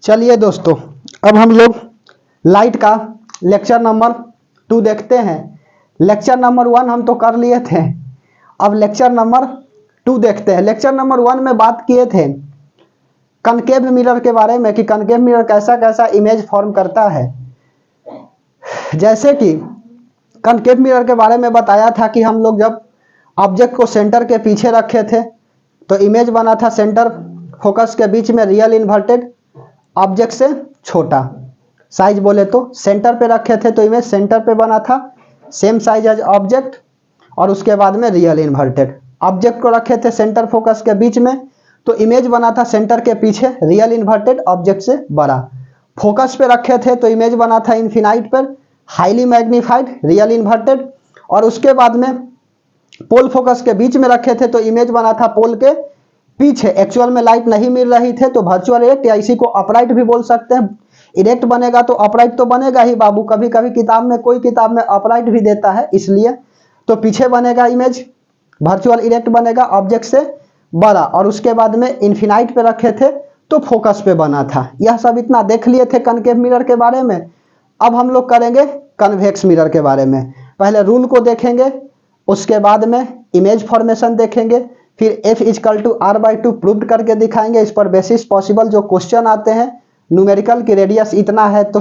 चलिए दोस्तों, अब हम लोग लाइट का लेक्चर नंबर 2 देखते हैं। लेक्चर नंबर 1 हम तो कर लिए थे, अब लेक्चर नंबर 2 देखते हैं। लेक्चर नंबर 1 में बात किए थे कनकेव मिरर के बारे में कि कनकेव मिरर कैसा कैसा इमेज फॉर्म करता है। जैसे कि कनकेव मिरर के बारे में बताया था कि हम लोग जब ऑब्जेक्ट को सेंटर के पीछे रखे थे तो इमेज बना था सेंटर फोकस के बीच में रियल इन्वर्टेड ऑब्जेक्ट से छोटा साइज बोले तो सेंटर पे रखे थे तो इमेज सेंटर पे बना था, सेम साइज एज ऑब्जेक्ट। और उसके बाद में रियल इन्वर्टेड ऑब्जेक्ट को रखे थे सेंटर फोकस के बीच में तो इमेज बना था सेंटर के पीछे रियल इन्वर्टेड ऑब्जेक्ट से बड़ा। फोकस पे रखे थे तो इमेज बना था इन्फिनाइट पर हाईली मैग्नीफाइड रियल इन्वर्टेड। और उसके बाद में पोल फोकस के बीच में रखे थे तो इमेज बना था पोल के पीछे। एक्चुअल में लाइट नहीं मिल रही थे तो वर्चुअल इरेक्ट या इसी को अपराइट भी बोल सकते हैं। इरेक्ट बनेगा तो अपराइट तो बनेगा ही बाबू, कभी कभी किताब में कोई किताब में अपराइट भी देता है, इसलिए तो पीछे बनेगा इमेज वर्चुअल इरेक्ट बनेगा ऑब्जेक्ट से बड़ा। और उसके बाद में इन्फिनाइट पे रखे थे तो फोकस पे बना था। यह सब इतना देख लिए थे कनकेव मिरर के बारे में। अब हम लोग करेंगे कन्वेक्स मिरर के बारे में। पहले रूल को देखेंगे, उसके बाद में इमेज फॉर्मेशन देखेंगे, फिर F equal to R/2 prove करके दिखाएंगे। इस पर बेसिस पॉसिबल जो क्वेश्चन आते हैं न्यूमेरिकल की रेडियस इतना है तो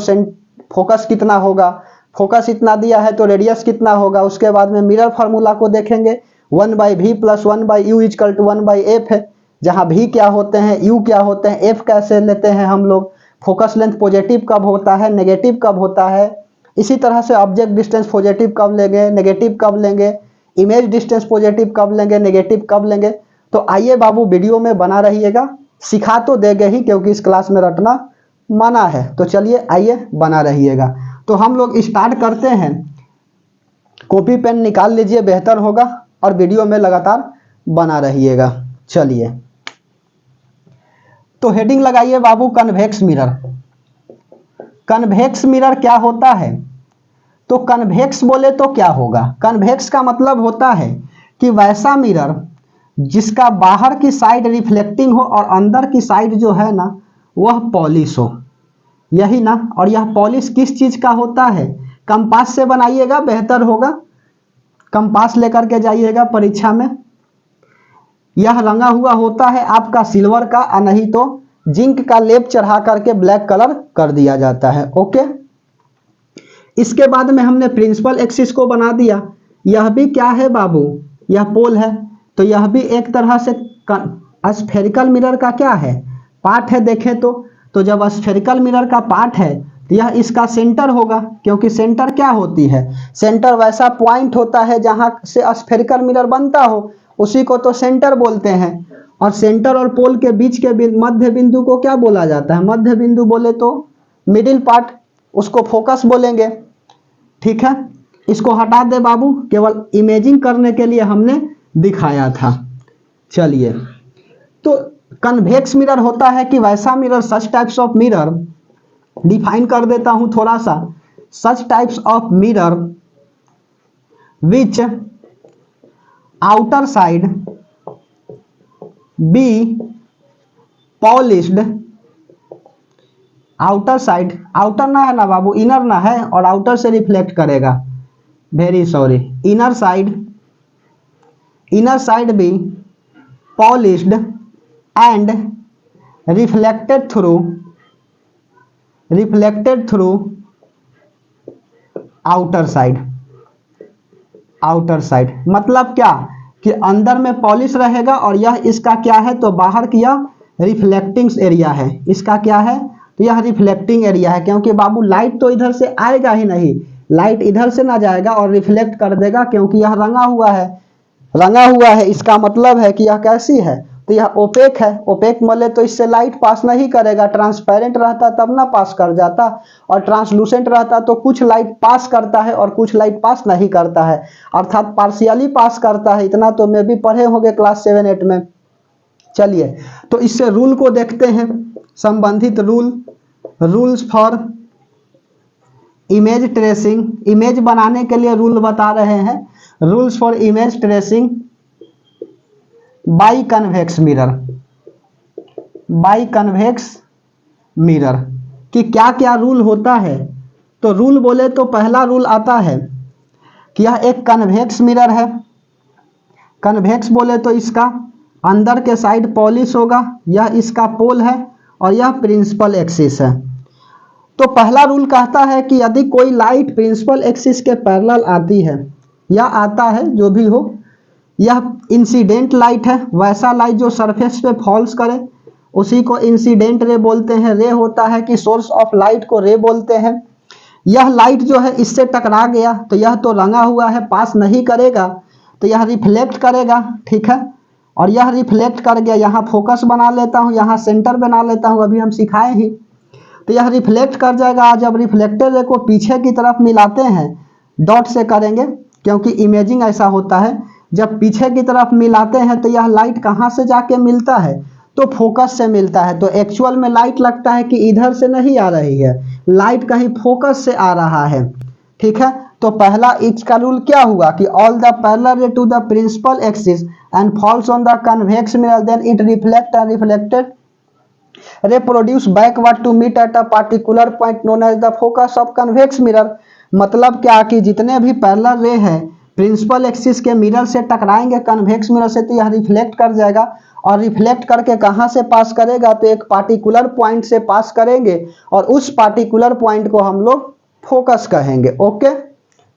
फोकस कितना होगा, फोकस इतना दिया है तो रेडियस कितना होगा। उसके बाद में मिरर फार्मूला को देखेंगे 1/v + 1/u is equal to 1/f है, जहाँ v क्या होते हैं, u क्या होते हैं, f कैसे लेते हैं हम लोग, फोकस लेंथ पॉजिटिव कब होता है, नेगेटिव कब होता है। इसी तरह से ऑब्जेक्ट डिस्टेंस पॉजिटिव कब लेंगे, नेगेटिव कब लेंगे, इमेज डिस्टेंस पॉजिटिव कब लेंगे, नेगेटिव कब लेंगे। तो आइए बाबू वीडियो में बना रहिएगा, सिखा तो देंगे ही क्योंकि इस क्लास में रटना मना है। तो चलिए आइए बना रहिएगा। तो हम लोग स्टार्ट करते हैं, कॉपी पेन निकाल लीजिए बेहतर होगा और वीडियो में लगातार बना रहिएगा। चलिए तो हेडिंग लगाइए बाबू कन्वेक्स मिरर। कन्वेक्स मिरर क्या होता है? तो कन्वेक्स बोले तो क्या होगा, कन्वेक्स का मतलब होता है कि वैसा मिरर जिसका बाहर की साइड रिफ्लेक्टिंग हो और अंदर की साइड जो है ना वह पॉलिश हो, यही ना। और यह पॉलिश किस चीज का होता है? कंपास से बनाइएगा बेहतर होगा, कंपास लेकर के जाइएगा परीक्षा में। यह रंगा हुआ होता है आपका सिल्वर का, और नहीं तो जिंक का लेप चढ़ा करके ब्लैक कलर कर दिया जाता है। ओके, इसके बाद में हमने प्रिंसिपल एक्सिस को बना दिया। यह भी क्या है बाबू, यह पोल है, तो यह भी एक तरह से स्फेरिकल मिरर का क्या है, पार्ट है। देखें तो जब स्फेरिकल मिरर का पार्ट है तो यह इसका सेंटर होगा, क्योंकि सेंटर क्या होती है, सेंटर वैसा पॉइंट होता है जहां से स्फेरिकल मिरर बनता हो, उसी को तो सेंटर बोलते हैं। और सेंटर और पोल के बीच के मध्य बिंदु को क्या बोला जाता है? मध्य बिंदु बोले तो मिडिल पार्ट, उसको फोकस बोलेंगे। ठीक है, इसको हटा दे बाबू, केवल इमेजिंग करने के लिए हमने दिखाया था। चलिए, तो कन्वेक्स मिरर होता है कि वैसा mirror, such types of mirror, define कर देता हूं थोड़ा सा। Such types of mirror which outer side B polished, outer side, outer ना है ना बाबू, इनर ना है, और आउटर से रिफ्लेक्ट करेगा, very sorry, inner side B polished and reflected through outer side. मतलब क्या कि अंदर में पॉलिश रहेगा और यह इसका क्या है, तो बाहर की यह रिफ्लेक्टिंग एरिया है। इसका क्या है, तो यह रिफ्लेक्टिंग एरिया है, क्योंकि बाबू लाइट तो इधर से आएगा ही नहीं, लाइट इधर से ना जाएगा और रिफ्लेक्ट कर देगा, क्योंकि यह रंगा हुआ है। इसका मतलब है कि यह कैसी है, तो यह ओपेक है। ओपेक बोले तो इससे लाइट पास नहीं करेगा, ट्रांसपेरेंट रहता तब ना पास कर जाता, और ट्रांसलूसेंट रहता तो कुछ लाइट पास करता है और कुछ लाइट पास नहीं करता है, अर्थात पार्शियली पास करता है। इतना तो मैं भी पढ़े होंगे क्लास 7-8 में। चलिए, तो इससे रूल को देखते हैं, संबंधित rules for image tracing. Image बनाने के लिए रूल बता रहे हैं, rules for image tracing by convex mirror कि क्या क्या रूल होता है। तो रूल बोले तो पहला रूल आता है कि यह एक कन्वेक्स मिरर है। कन्वेक्स बोले तो इसका अंदर के साइड पॉलिश होगा, यह इसका पोल है और यह प्रिंसिपल एक्सिस है। तो पहला रूल कहता है कि यदि कोई लाइट प्रिंसिपल एक्सिस के पैरेलल आती है या आता है, जो भी हो, यह इंसिडेंट लाइट है। वैसा लाइट जो सरफेस पे फॉल्स करे उसी को इंसिडेंट रे बोलते हैं। रे होता है कि सोर्स ऑफ लाइट को रे बोलते हैं। यह लाइट जो है इससे टकरा गया तो यह तो रंगा हुआ है, पास नहीं करेगा तो यह रिफ्लेक्ट करेगा, ठीक है। और यह रिफ्लेक्ट कर गया, यहाँ फोकस बना लेता हूँ, यहाँ सेंटर बना लेता हूँ, अभी हम सिखाए ही। तो यह रिफ्लेक्ट कर जाएगा। जब रिफ्लेक्टेड रे को पीछे की तरफ मिलाते हैं, डॉट से करेंगे क्योंकि इमेजिंग ऐसा होता है, जब पीछे की तरफ मिलाते हैं तो यह लाइट कहाँ से जाके मिलता है, तो फोकस से मिलता है। तो एक्चुअल में लाइट लगता है कि इधर से नहीं आ रही है, लाइट कहीं फोकस से आ रहा है, ठीक है। तो पहला इसका रूल क्या हुआ कि all the parallel ray to the principal axis and falls on the convex mirror then it reflect and reflected ray produce backward to meet at a particular point known as the focus of convex mirror. मतलब क्या कि जितने भी parallel रे हैं principal axis के mirror से टकराएंगे convex mirror से, तो यह रिफ्लेक्ट कर जाएगा और रिफ्लेक्ट करके कहाँ से पास करेगा, तो एक पार्टिकुलर पॉइंट से पास करेंगे और उस पार्टिकुलर पॉइंट को हम लोग फोकस कहेंगे। ओके,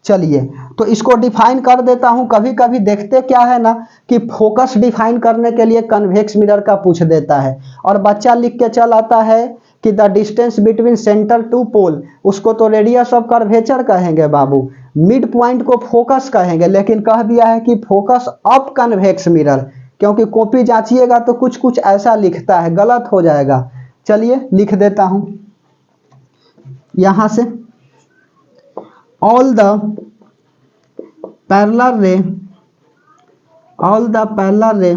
चलिए तो इसको डिफाइन कर देता हूं। कभी कभी देखते क्या है ना कि फोकस डिफाइन करने के लिए कन्वेक्स मिरर का पूछ देता है और बच्चा लिख के चल आता है कि the distance between centre to pole, उसको तो रेडियस ऑफ कर्वेचर कहेंगे बाबू, मिड पॉइंट को फोकस कहेंगे, लेकिन कह दिया है कि फोकस ऑफ कन्वेक्स मिरर, क्योंकि कॉपी जांचिएगा तो कुछ कुछ ऐसा लिखता है, गलत हो जाएगा। चलिए लिख देता हूं यहां से, all the parallel ray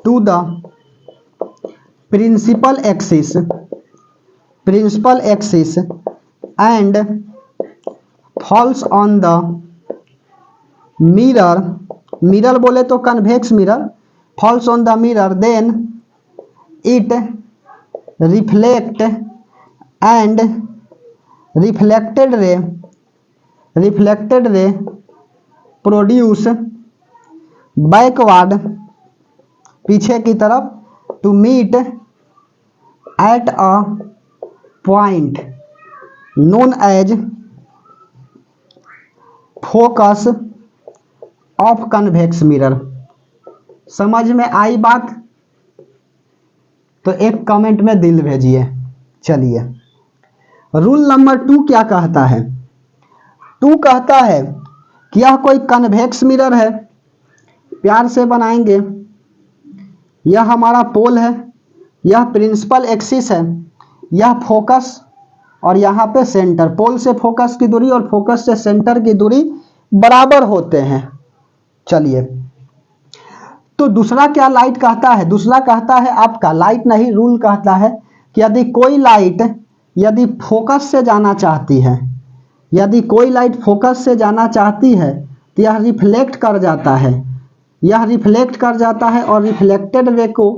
to the principal axis and falls on the mirror बोले तो convex mirror, falls on the mirror then it reflect and reflected ray produce backward, पीछे की तरफ, to meet at a point known as focus of convex mirror. समझ में आई बात? तो एक कमेंट में दिल भेजिए। चलिए रूल नंबर 2 क्या कहता है? 2 कहता है कि यह कोई कन्वेक्स मिरर है, प्यार से बनाएंगे, यह हमारा पोल है, यह प्रिंसिपल एक्सिस है, यह फोकस और यहाँ पे सेंटर, पोल से फोकस की दूरी और फोकस से सेंटर की दूरी बराबर होते हैं। चलिए तो दूसरा क्या लाइट कहता है? दूसरा कहता है आपका लाइट नहीं, रूल कहता है कि यदि कोई लाइट यदि फोकस से जाना चाहती है, यदि कोई लाइट फोकस से जाना चाहती है तो यह रिफ्लेक्ट कर जाता है, यह रिफ्लेक्ट कर जाता है और रिफ्लेक्टेड रे को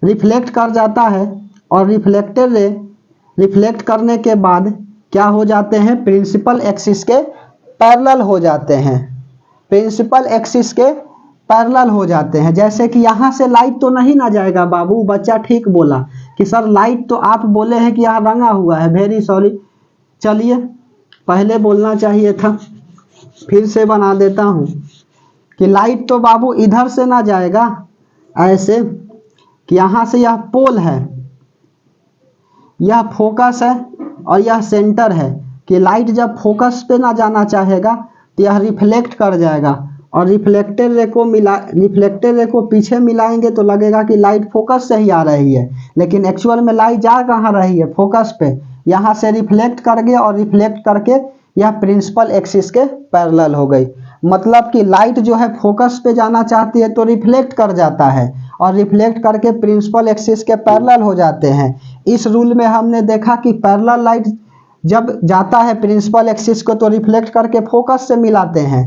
रिफ्लेक्ट कर जाता है और रिफ्लेक्टेड रे रिफ्लेक्ट करने के बाद क्या हो जाते हैं? प्रिंसिपल एक्सिस के पैरेलल हो जाते हैं, प्रिंसिपल एक्सिस के पैरेलल हो जाते हैं। जैसे कि यहाँ से लाइट तो नहीं ना जाएगा बाबू, बच्चा ठीक बोला कि सर लाइट तो आप बोले हैं कि यहाँ रंगा हुआ है, वेरी सॉरी। चलिए पहले बोलना चाहिए था, फिर से बना देता हूँ कि लाइट तो बाबू इधर से ना जाएगा, ऐसे कि यहाँ से यह पोल है, यह फोकस है और यह सेंटर है, कि लाइट जब फोकस पे ना जाना चाहेगा तो यह रिफ्लेक्ट कर जाएगा और रिफ्लेक्टेड रे को पीछे मिलाएंगे तो लगेगा कि लाइट फोकस से ही आ रही है, लेकिन एक्चुअल में लाइट जा कहाँ रही है? फोकस पे। यहाँ से रिफ्लेक्ट कर गया और रिफ्लेक्ट करके यह प्रिंसिपल एक्सिस के पैरेलल हो गई। मतलब कि लाइट जो है फोकस पे जाना चाहती है तो रिफ्लेक्ट कर जाता है और रिफ्लेक्ट करके प्रिंसिपल एक्सिस के पैरेलल हो जाते हैं। इस रूल में हमने देखा कि पैरेलल लाइट जब जाता है प्रिंसिपल एक्सिस को तो रिफ्लेक्ट करके फोकस से मिलाते हैं,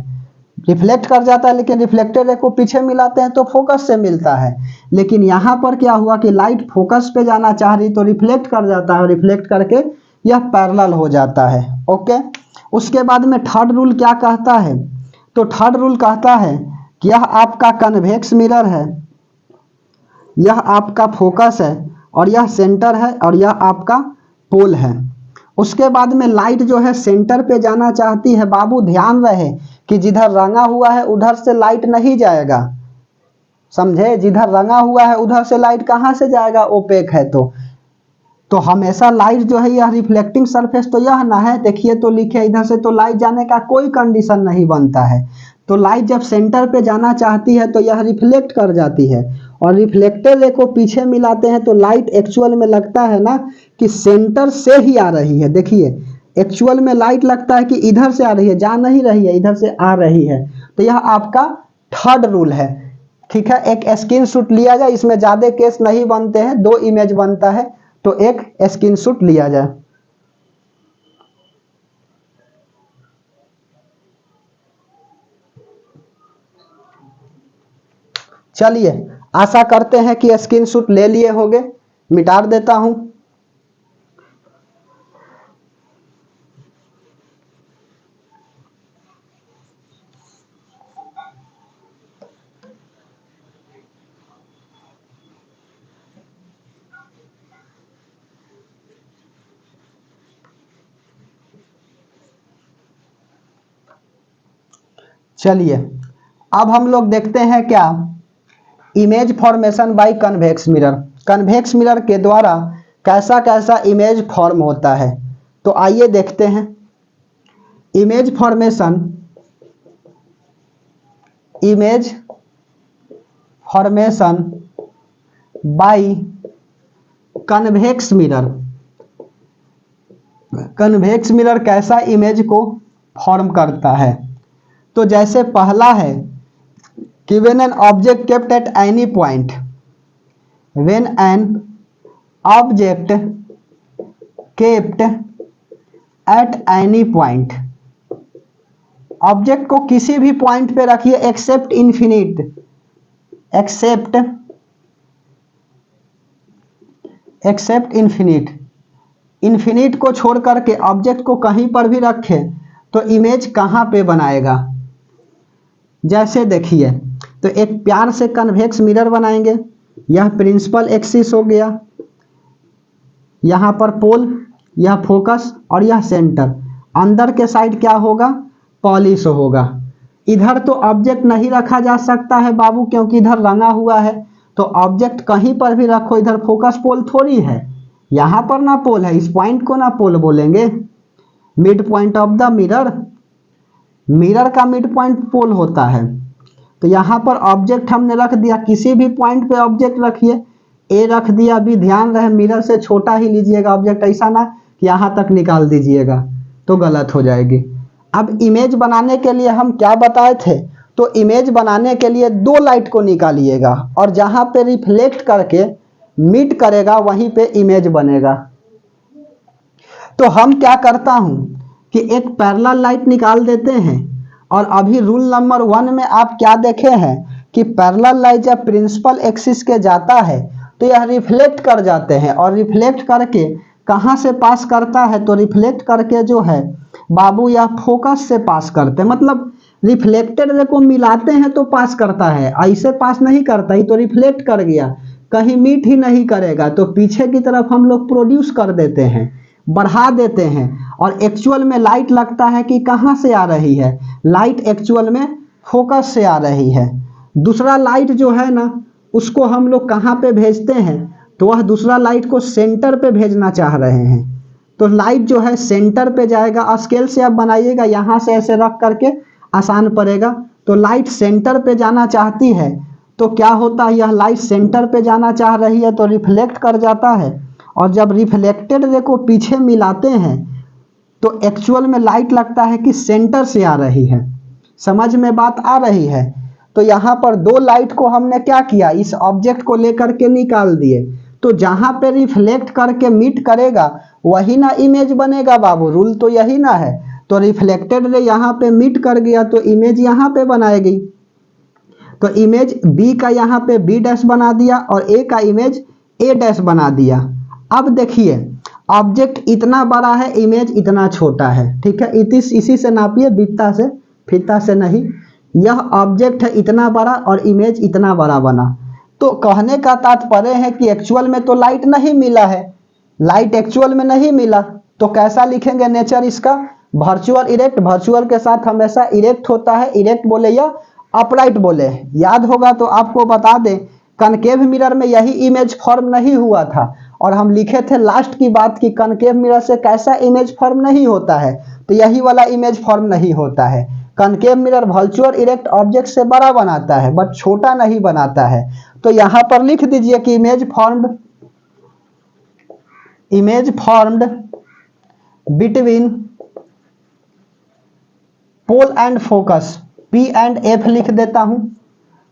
रिफ्लेक्ट कर जाता है, लेकिन रिफ्लेक्टेड रे को पीछे मिलाते हैं तो फोकस से मिलता है। लेकिन यहाँ पर क्या हुआ कि लाइट फोकस पे जाना चाह रही तो रिफ्लेक्ट कर जाता है, और रिफ्लेक्ट करके यह पैरेलल हो जाता है। ओके, उसके बाद में थर्ड रूल क्या कहता है, तो थर्ड रूल कहता है कि यह आपका कन्वेक्स मिरर है, यह आपका फोकस है, और यह सेंटर है, और यह आपका पोल है। उसके बाद में लाइट जो है सेंटर पे जाना चाहती है। बाबू ध्यान रहे कि जिधर रंगा हुआ है उधर से लाइट नहीं जाएगा, समझे? जिधर रंगा हुआ है उधर से लाइट कहाँ से जाएगा, ओपेक है तो हमेशा लाइट जो है यह रिफ्लेक्टिंग सरफेस तो यह ना है, देखिए तो लिखे इधर से तो लाइट जाने का कोई कंडीशन नहीं बनता है। तो लाइट जब सेंटर पे जाना चाहती है तो यह रिफ्लेक्ट कर जाती है, और रिफ्लेक्टेड रे को पीछे मिलाते हैं तो लाइट एक्चुअल में लगता है ना कि सेंटर से ही आ रही है। देखिए एक्चुअल में लाइट लगता है कि इधर से आ रही है, जा नहीं रही है, इधर से आ रही है। तो यह आपका थर्ड रूल है। ठीक है, एक स्क्रीनशॉट लिया जाए, इसमें ज्यादा केस नहीं बनते हैं, 2 इमेज बनता है, तो एक स्क्रीनशॉट लिया जाए। चलिए, आशा करते हैं कि स्क्रीनशॉट ले लिए होंगे, मिटा देता हूं। चलिए, अब हम लोग देखते हैं क्या, image formation by convex mirror. Convex mirror के द्वारा कैसा कैसा इमेज फॉर्म होता है, तो आइए देखते हैं। Image formation by convex mirror. Convex mirror कैसा इमेज को फॉर्म करता है, तो जैसे पहला है कि when an object kept at any point, when an object kept at any point, object को किसी भी पॉइंट पे रखिए एक्सेप्ट इन्फिनिट, इन्फिनिट को छोड़ करके ऑब्जेक्ट को कहीं पर भी रखे तो इमेज कहां पे बनाएगा। जैसे देखिए, तो एक प्यार से कन्वेक्स मिरर बनाएंगे, यह प्रिंसिपल एक्सिस हो गया, यहां पर पोल, यह फोकस, और यह सेंटर। अंदर के साइड क्या होगा, पॉलिश होगा। इधर तो ऑब्जेक्ट नहीं रखा जा सकता है बाबू, क्योंकि इधर रंगा हुआ है, तो ऑब्जेक्ट कहीं पर भी रखो, इधर फोकस पोल थोड़ी है, यहां पर ना पोल है, इस पॉइंट को ना पोल बोलेंगे। Mid point of the mirror का मिड पॉइंट पोल होता है। तो यहां पर ऑब्जेक्ट हमने रख दिया, किसी भी पॉइंट पे ऑब्जेक्ट रखिए, ए रख दिया, भी ध्यान रहे मिरर से छोटा ही लीजिएगा ऑब्जेक्ट, ऐसा ना कि यहां तक निकाल दीजिएगा तो गलत हो जाएगी। अब इमेज बनाने के लिए हम क्या बताए थे, तो इमेज बनाने के लिए 2 लाइट को निकालिएगा, और जहां पे रिफ्लेक्ट करके मीट करेगा वहीं पे इमेज बनेगा। तो हम क्या करता हूं कि एक पैरेलल लाइट निकाल देते हैं, और अभी रूल नंबर 1 में आप क्या देखे हैं कि पैरेलल लाइट जब प्रिंसिपल एक्सिस के जाता है तो यह रिफ्लेक्ट कर जाते हैं, और रिफ्लेक्ट करके कहां से पास करता है, तो रिफ्लेक्ट करके जो है बाबू यह फोकस से पास करते हैं, मतलब रिफ्लेक्टेड रे को मिलाते हैं तो पास करता है, ऐसे पास नहीं करता, ही तो रिफ्लेक्ट कर गया, कहीं मीट ही नहीं करेगा, तो पीछे की तरफ हम लोग प्रोड्यूस कर देते हैं, बढ़ा देते हैं, और एक्चुअल में लाइट लगता है कि कहां से आ रही है, लाइट एक्चुअल में फोकस से आ रही है। दूसरा लाइट जो है ना उसको हम लोग कहां पे भेजते हैं, तो वह दूसरा लाइट को सेंटर पे भेजना चाह रहे हैं, तो लाइट जो है सेंटर पे जाएगा। स्केल से आप बनाइएगा, यहां से ऐसे रख करके आसान पड़ेगा। तो लाइट सेंटर पे जाना चाहती है, तो क्या होता है, यह लाइट सेंटर पे जाना चाह रही है तो रिफ्लेक्ट कर जाता है, और जब रिफ्लेक्टेड रे को पीछे मिलाते हैं तो एक्चुअल में लाइट लगता है कि सेंटर से आ रही है। समझ में बात आ रही है? तो यहाँ पर 2 लाइट को हमने क्या किया, इस ऑब्जेक्ट को लेकर के निकाल दिए, तो जहां पे रिफ्लेक्ट करके मीट करेगा वही ना इमेज बनेगा बाबू, रूल तो यही ना है। तो रिफ्लेक्टेड रे यहाँ पे मीट कर गया तो इमेज यहाँ पे बनाएगी। तो इमेज बी का यहाँ पे बी डैश बना दिया और ए का इमेज ए डैश बना दिया। अब देखिए ऑब्जेक्ट इतना बड़ा है, इमेज इतना छोटा है, ठीक है। इसी से नापिए, बित्ता से, फीता से नहीं। यह ऑब्जेक्ट है इतना बड़ा और इमेज इतना बड़ा बना। तो कहने का तात्पर्य है कि एक्चुअल में तो लाइट नहीं मिला है, लाइट एक्चुअल में नहीं मिला। तो कैसा लिखेंगे नेचर इसका? Virtual erect. वर्चुअल के साथ हमेशा इरेक्ट होता है, इरेक्ट बोले या अपराइट बोले। याद होगा तो आपको बता दें, कनकेव मिरर में यही इमेज फॉर्म नहीं हुआ था और हम लिखे थे लास्ट की बात कि कनकेव मिरर से कैसा इमेज फॉर्म नहीं होता है, तो यही वाला इमेज फॉर्म नहीं होता है। Concave mirror virtual erect object से बड़ा बनाता है बट छोटा नहीं बनाता है। तो यहां पर लिख दीजिए कि image formed between pole and focus, P and F लिख देता हूं।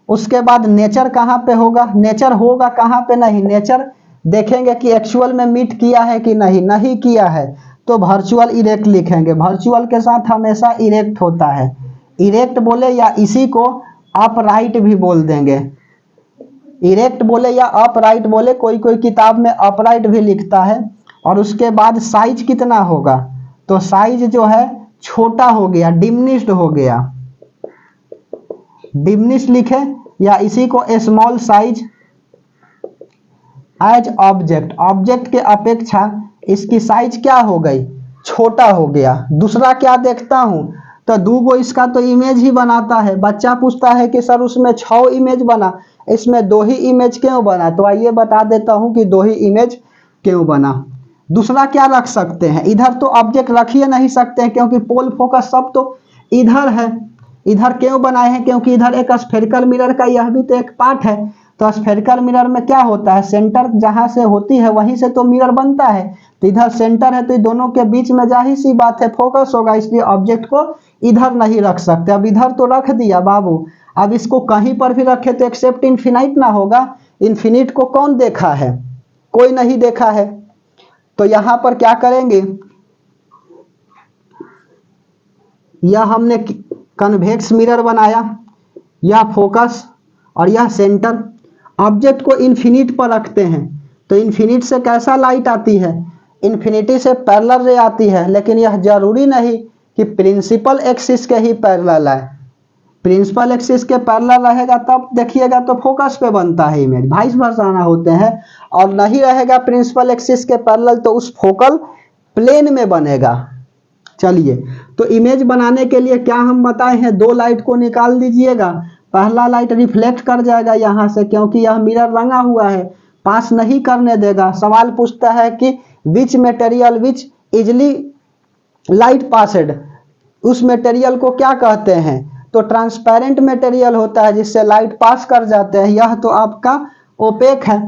उसके बाद नेचर कहां पे होगा? नेचर होगा कहां पे? नहीं, नेचर देखेंगे कि एक्चुअल में मीट किया है कि नहीं, नहीं किया है तो वर्चुअल इरेक्ट लिखेंगे। वर्चुअल के साथ हमेशा इरेक्ट होता है, इरेक्ट बोले या इसी को अपराइट भी बोल देंगे। इरेक्ट बोले या अपराइट बोले, कोई कोई किताब में अपराइट भी लिखता है। और उसके बाद साइज कितना होगा? तो साइज जो है छोटा हो गया, डिमिनिश्ड हो गया, डिमिनिश लिखे या इसी को small size as object. Object के अपेक्षा इसकी साइज क्या हो गई? छोटा हो गया। दूसरा क्या देखता हूं? तो दूगो इसका तो इमेज ही बनाता है। बच्चा पूछता है कि सर उसमें 6 इमेज बना, इसमें 2 ही इमेज क्यों बना? तो आइए बता देता हूं कि 2 ही इमेज क्यों बना। दूसरा क्या रख सकते हैं? इधर तो ऑब्जेक्ट रख ही नहीं सकते हैं क्योंकि पोल फोकस सब तो इधर है। इधर क्यों बनाए हैं? क्योंकि इधर एक स्फेरिकल मिरर का यह भी तो एक पार्ट है। तो स्फेरिकल मिरर में क्या होता है? सेंटर जहां से होती है वहीं से तो मिरर बनता है। तो इधर सेंटर है तो दोनों के बीच में जाहिर सी बात है फोकस होगा, इसलिए ऑब्जेक्ट को इधर नहीं रख सकते। अब इधर तो रख दिया बाबू, अब इसको कहीं पर भी रखे तो एक्सेप्ट इन्फिनाइट ना होगा। इन्फिनिट को कौन देखा है? कोई नहीं देखा है। तो यहां पर क्या करेंगे, यह हमने कन्वेक्स मिरर बनाया, यह फोकस और यह सेंटर। ऑब्जेक्ट को इन्फिनिट पर रखते हैं तो इन्फिनिट से कैसा लाइट आती है? इन्फिनिटी से पैरेलल रे आती है, लेकिन यह जरूरी नहीं कि प्रिंसिपल एक्सिस के ही पैरेलल है। प्रिंसिपल एक्सिस के पैरेलल रहेगा तब देखिएगा तो फोकस पे बनता है इमेज, वाइस वर्सा होते हैं। और नहीं रहेगा प्रिंसिपल एक्सिस के पैरेलल तो उस फोकल प्लेन में बनेगा। चलिए, तो इमेज बनाने के लिए क्या हम बताए हैं? 2 लाइट को निकाल दीजिएगा। पहला लाइट रिफ्लेक्ट कर जाएगा यहां से, क्योंकि यह मिरर रंगा हुआ है, पास नहीं करने देगा। सवाल पूछता है कि which material which easily light passed, उस मटेरियल को क्या कहते हैं? तो ट्रांसपेरेंट मटेरियल होता है जिससे लाइट पास कर जाते हैं। यह तो आपका ओपेक है,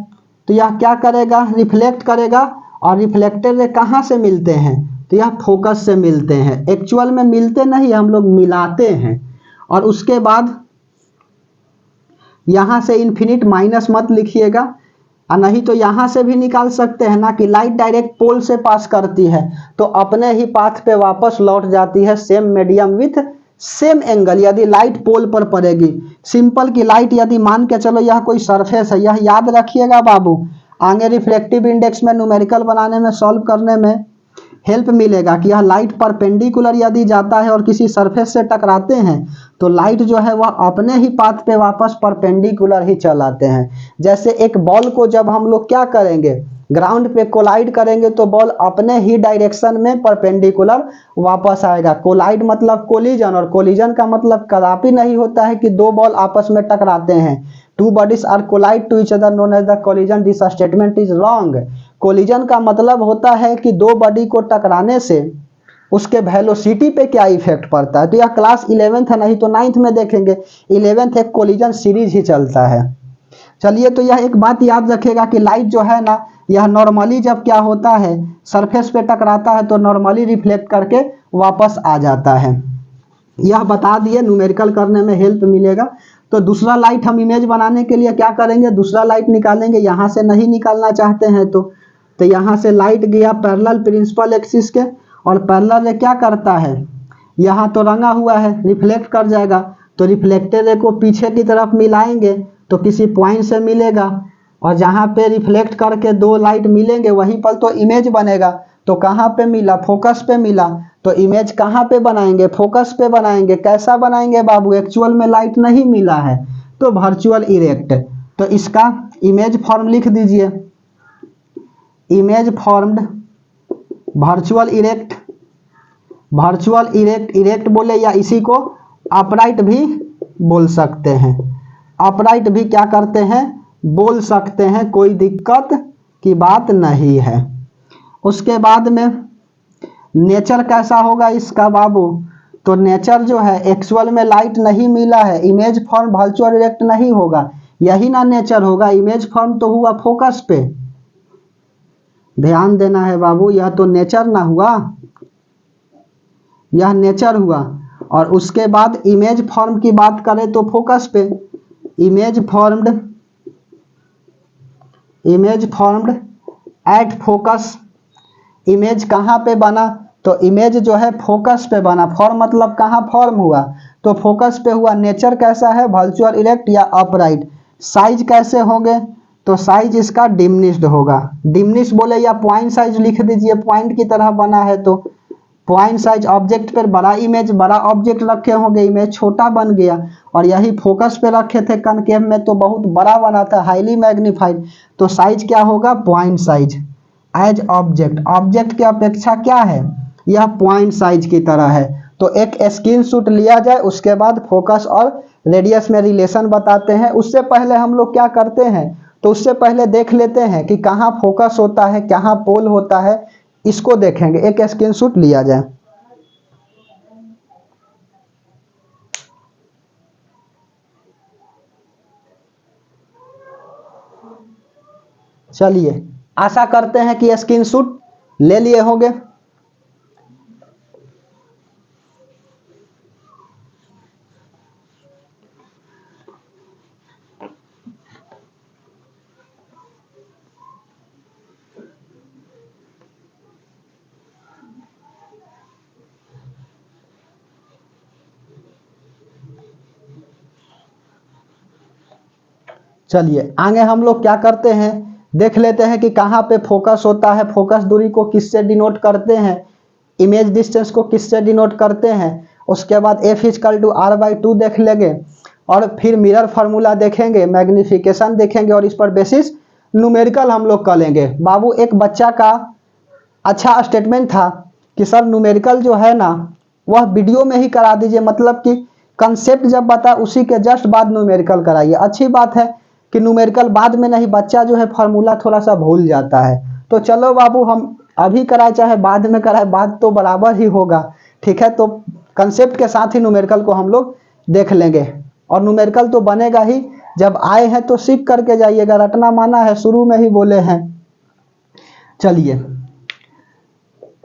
तो यह क्या करेगा? रिफ्लेक्ट करेगा। और रिफ्लेक्टेड रे कहां से मिलते हैं? तो यह फोकस से मिलते हैं। एक्चुअल में मिलते नहीं, हम लोग मिलाते हैं। और उसके बाद यहां से इन्फिनिट माइनस मत लिखिएगा, और नहीं तो यहां से भी निकाल सकते हैं ना कि लाइट डायरेक्ट पोल से पास करती है तो अपने ही पाथ पे वापस लौट जाती है, same medium with same angle. यदि लाइट पोल पर पड़ेगी, सिंपल की लाइट यदि मान के चलो यह कोई सरफेस है, यह याद रखिएगा बाबू, आगे रिफ्लेक्टिव इंडेक्स में न्यूमेरिकल बनाने में, सॉल्व करने में हेल्प मिलेगा कि यह लाइट परपेंडिकुलर यदि जाता है और किसी सरफेस से टकराते हैं तो लाइट जो है वह अपने ही पाथ पे वापस परपेंडिकुलर ही चल आते हैं। जैसे एक बॉल को जब हम लोग क्या करेंगे, ग्राउंड पे कोलाइड करेंगे तो बॉल अपने ही डायरेक्शन में परपेंडिकुलर वापस आएगा। कोलाइड मतलब कोलिजन, और कोलिजन का मतलब कदापि नहीं होता है कि 2 बॉल आपस में टकराते हैं। 2 bodies are collide to each other known as the collision. This statement is wrong. Collision का मतलब होता है कि 2 बॉडी को टकराने से उसके वेलोसिटी पे क्या इफेक्ट पड़ता है। तो यह क्लास 11th है, नहीं तो 9th में देखेंगे। 11th एक कोलिजन सीरीज ही चलता है। चलिए, तो यह एक बात याद रखेगा कि लाइट जो है ना, यह नॉर्मली जब क्या होता है सरफेस पे टकराता है तो नॉर्मली रिफ्लेक्ट करके वापस आ जाता है। यह बता दिए, न्यूमेरिकल करने में हेल्प मिलेगा। तो दूसरा लाइट हम इमेज बनाने के लिए क्या करेंगे? दूसरा लाइट निकालेंगे। यहां से नहीं निकालना चाहते हैं तो यहां से लाइट गया पैरेलल प्रिंसिपल एक्सिस के, और पैरेलल क्या करता है? यहाँ तो रंगा हुआ है, रिफ्लेक्ट कर जाएगा, तो रिफ्लेक्टेड रे को पीछे की तरफ मिलाएंगे तो किसी पॉइंट से मिलेगा, और जहाँ पे रिफ्लेक्ट करके दो लाइट मिलेंगे वहीं पर तो इमेज बनेगा। तो कहाँ पे मिला? फोकस पे मिला। तो इमेज कहाँ पे बनाएंगे? फोकस पे बनाएंगे। कैसा बनाएंगे बाबू? एक्चुअल में लाइट नहीं मिला है तो वर्चुअल इरेक्ट। तो इसका इमेज फॉर्म लिख दीजिए, image formed virtual erect. Virtual erect, erect बोले या इसी को अपराइट भी बोल सकते हैं, अपराइट भी क्या करते हैं? बोल सकते हैं, कोई दिक्कत की बात नहीं है। उसके बाद में नेचर कैसा होगा इसका बाबू? तो नेचर जो है, एक्चुअल में लाइट नहीं मिला है, इमेज फॉर्म वर्चुअल इरेक्ट नहीं होगा, यही ना नेचर होगा। इमेज फॉर्म तो हुआ फोकस पे, ध्यान देना है बाबू, यह तो नेचर ना हुआ, यह नेचर हुआ। और उसके बाद इमेज फॉर्म की बात करें तो फोकस पे, image formed at focus. Image कहाँ पे बना? तो इमेज जो है फोकस पे बना। फॉर्म मतलब कहाँ फॉर्म हुआ? तो फोकस पे हुआ। नेचर कैसा है? वर्चुअल इरेक्ट या अपराइट। साइज कैसे होंगे? तो साइज इसका डिमिनिश्ड होगा। डिमिनिश बोले या पॉइंट साइज लिख दीजिए, पॉइंट की तरह बना है तो पॉइंट साइज। ऑब्जेक्ट पर बड़ा इमेज, बड़ा ऑब्जेक्ट रखे होंगे, इमेज छोटा बन गया। और यही फोकस पे रखे थे कनकेव में तो बहुत बड़ा बना था, हाईली मैग्नीफाइड। तो साइज क्या होगा? Point size. As object, object की अपेक्षा क्या है? यह पॉइंट साइज की तरह है। तो एक स्क्रीनशॉट लिया जाए, उसके बाद फोकस और रेडियस में रिलेशन बताते हैं। उससे पहले हम लोग क्या करते हैं? तो उससे पहले देख लेते हैं कि कहाँ फोकस होता है, कहाँ पोल होता है, इसको देखेंगे। एक स्क्रीनशॉट लिया जाए। चलिए, आशा करते हैं कि स्क्रीनशॉट ले लिए होंगे। चलिए आगे हम लोग क्या करते हैं, देख लेते हैं कि कहाँ पे फोकस होता है। फोकस दूरी को किससे डिनोट करते हैं? इमेज डिस्टेंस को किससे डिनोट करते हैं? उसके बाद F = R/2 देख लेंगे, और फिर मिरर फार्मूला देखेंगे, मैग्निफिकेशन देखेंगे, और इस पर बेसिस न्यूमेरिकल हम लोग कर लेंगे। बाबू एक बच्चा का अच्छा स्टेटमेंट था कि सर न्यूमेरिकल जो है ना वह वीडियो में ही करा दीजिए, मतलब कि कंसेप्ट जब बता उसी के जस्ट बाद न्यूमेरिकल कराइए। अच्छी बात है कि न्यूमेरिकल बाद में नहीं, बच्चा जो है फार्मूला थोड़ा सा भूल जाता है। तो चलो बाबू, हम अभी कराए चाहे बाद में कराए, बात तो बराबर ही होगा। ठीक है, तो कंसेप्ट के साथ ही न्यूमेरिकल को हम लोग देख लेंगे। और न्यूमेरिकल तो बनेगा ही, जब आए हैं तो सीख करके जाइएगा, रटना माना है, शुरू में ही बोले हैं। चलिए,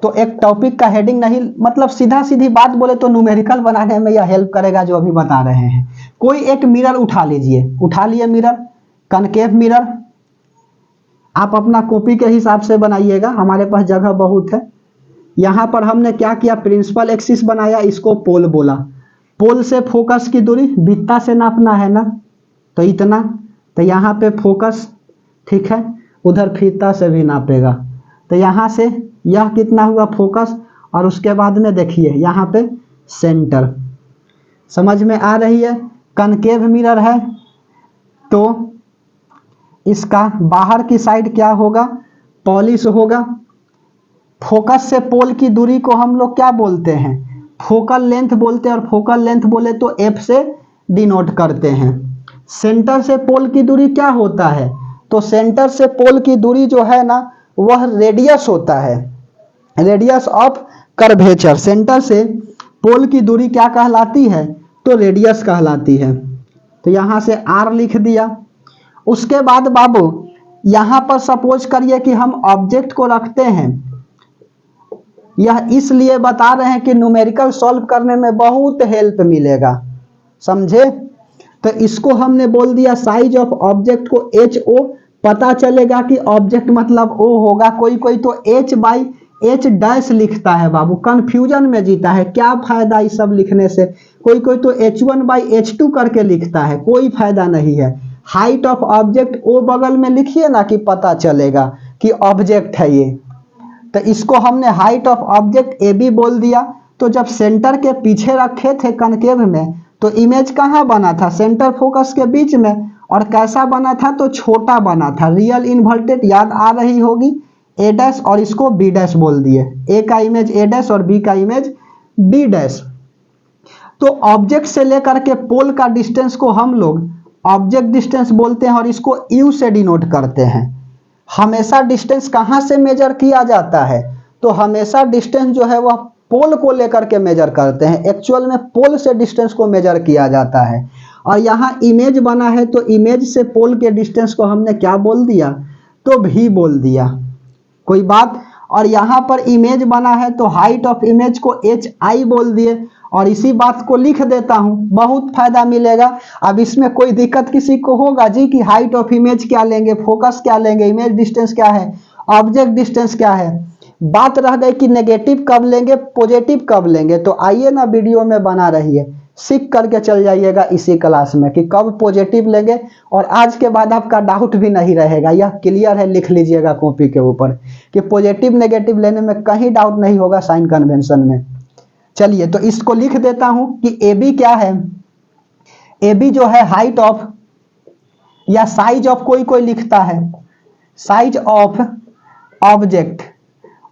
तो एक टॉपिक का हेडिंग नहीं, मतलब सीधा सीधी बात बोले तो न्यूमेरिकल बनाने में यह हेल्प करेगा जो अभी बता रहे हैं। कोई एक मिरर उठा लीजिए, उठा लिए मिरर, कनकेव मिरर। आप अपना कॉपी के हिसाब से बनाइएगा, हमारे पास जगह बहुत है। यहाँ पर हमने क्या किया, प्रिंसिपल एक्सिस बनाया, इसको पोल बोला। पोल से फोकस की दूरी वृत्ता से नापना है ना, तो इतना। तो यहाँ पे फोकस, ठीक है, उधर फीता से भी नापेगा। तो यहाँ से यह कितना हुआ फोकस, और उसके बाद में देखिए यहाँ पे सेंटर। समझ में आ रही है? कनकेव मिरर है तो इसका बाहर की साइड क्या होगा, पॉलिश होगा। फोकस से पोल की दूरी को हम लोग क्या बोलते हैं, फोकल लेंथ बोलते हैं, और फोकल लेंथ बोले तो F से डिनोट करते हैं। सेंटर से पोल की दूरी क्या होता है, तो सेंटर से पोल की दूरी जो है ना वह रेडियस होता है, रेडियस ऑफ कर्वेचर। सेंटर से पोल की दूरी क्या कहलाती है, तो रेडियस कहलाती है। तो यहाँ से R लिख दिया। उसके बाद बाबू यहाँ पर सपोज करिए कि हम ऑब्जेक्ट को रखते हैं। यह इसलिए बता रहे हैं कि न्यूमेरिकल सॉल्व करने में बहुत हेल्प मिलेगा, समझे? तो इसको हमने बोल दिया साइज ऑफ ऑब्जेक्ट को HO, पता चलेगा कि ऑब्जेक्ट मतलब O होगा। कोई कोई तो H/A एच डैश लिखता है बाबू, कंफ्यूजन में जीता है। क्या फायदा इस सब लिखने से? कोई कोई तो H1/H2 करके लिखता है, कोई फायदा नहीं है। हाइट ऑफ ऑब्जेक्ट ओ बगल में लिखिए ना कि पता चलेगा कि ऑब्जेक्ट है ये। तो इसको हमने height of object A B बोल दिया। तो जब सेंटर के पीछे रखे थे कनकेव में, तो इमेज कहाँ बना था? सेंटर फोकस के बीच में। और कैसा बना था? तो छोटा बना था, रियल इन्वर्टेड, याद आ रही होगी। ए डैश और इसको बी डैश बोल दिए, ए का इमेज ए डैश और बी का इमेज बी डैश। तो ऑब्जेक्ट से लेकर के पोल का डिस्टेंस को हम लोग ऑब्जेक्ट डिस्टेंस बोलते हैं और इसको यू से डिनोट करते हैं। हमेशा डिस्टेंस कहाँ से मेजर किया जाता है? तो हमेशा डिस्टेंस जो है वह पोल को लेकर के मेजर करते हैं। एक्चुअल में पोल से डिस्टेंस को मेजर किया जाता है। और यहाँ इमेज बना है तो इमेज से पोल के डिस्टेंस को हमने क्या बोल दिया? तो भी बोल दिया। कोई बात? और यहाँ पर इमेज बना है तो हाइट ऑफ इमेज को एच आई बोल दिए और इसी बात को लिख देता हूं, बहुत फायदा मिलेगा। अब इसमें कोई दिक्कत किसी को होगा जी कि हाइट ऑफ इमेज क्या लेंगे, फोकस क्या लेंगे, इमेज डिस्टेंस क्या है, ऑब्जेक्ट डिस्टेंस क्या है? बात रह गई कि नेगेटिव कब लेंगे, पॉजिटिव कब लेंगे। तो आइए ना वीडियो में बना रहिए, सीख करके चल जाइएगा इसी क्लास में कि कब पॉजिटिव लेंगे। और आज के बाद आपका डाउट भी नहीं रहेगा, यह क्लियर है, लिख लीजिएगा कॉपी के ऊपर कि पॉजिटिव नेगेटिव लेने में कहीं डाउट नहीं होगा साइन कन्वेंशन में। चलिए तो इसको लिख देता हूं कि ए बी क्या है? ए बी जो है हाइट ऑफ या साइज ऑफ, कोई कोई लिखता है साइज ऑफ ऑब्जेक्ट,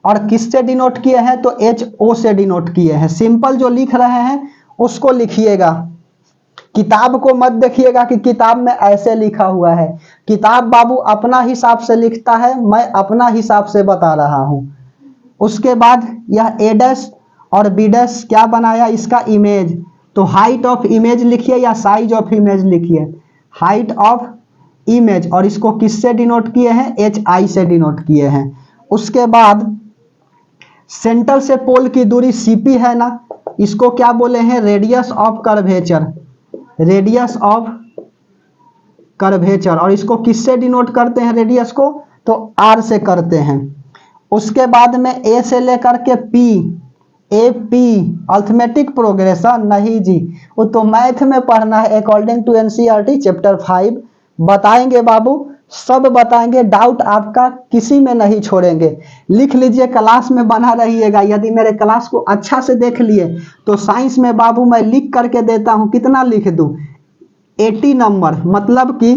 और किससे डिनोट किए हैं? तो एच ओ से डिनोट किए हैं। सिंपल जो लिख रहे हैं उसको लिखिएगा, किताब को मत देखिएगा कि किताब में ऐसे लिखा हुआ है। किताब बाबू अपना हिसाब से लिखता है, मैं अपना हिसाब से बता रहा हूं। उसके बाद यह ए डैश और बी डैश क्या बनाया? इसका इमेज। तो हाइट ऑफ इमेज लिखिए या साइज ऑफ इमेज लिखिए, हाइट ऑफ इमेज, और इसको किससे डिनोट किए हैं? एच आई से डिनोट किए हैं। उसके बाद सेंटर से पोल की दूरी सीपी है ना, इसको क्या बोले हैं? Radius of curvature, radius of curvature. और इसको किससे डिनोट करते हैं रेडियस को? तो आर से करते हैं। उसके बाद में ए से लेकर के P, A P arithmetic progression नहीं जी, वो तो मैथ में पढ़ना है अकॉर्डिंग टू एनसीईआरटी चैप्टर 5 बताएंगे बाबू, सब बताएंगे, डाउट आपका किसी में नहीं छोड़ेंगे। लिख लीजिए, क्लास में बना रहिएगा। यदि मेरे क्लास को अच्छा से देख लिए तो साइंस में बाबू मैं लिख करके देता हूं, कितना लिख दूं? 80 नंबर, मतलब कि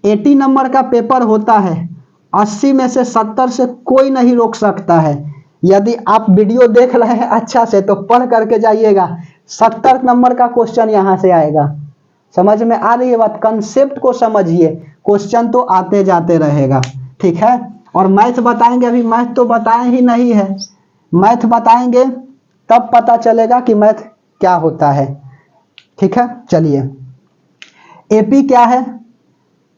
80 नंबर का पेपर होता है, 80 में से 70 से कोई नहीं रोक सकता है। यदि आप वीडियो देख रहे हैं अच्छा से तो पढ़ करके जाइएगा, 70 नंबर का क्वेश्चन यहां से आएगा। समझ में आ रही है बात? कंसेप्ट को समझिए, क्वेश्चन तो आते जाते रहेगा, ठीक है। और मैथ बताएंगे, अभी मैथ तो बताए ही नहीं है, मैथ बताएंगे तब पता चलेगा कि मैथ क्या होता है, ठीक है। चलिए, एपी क्या है?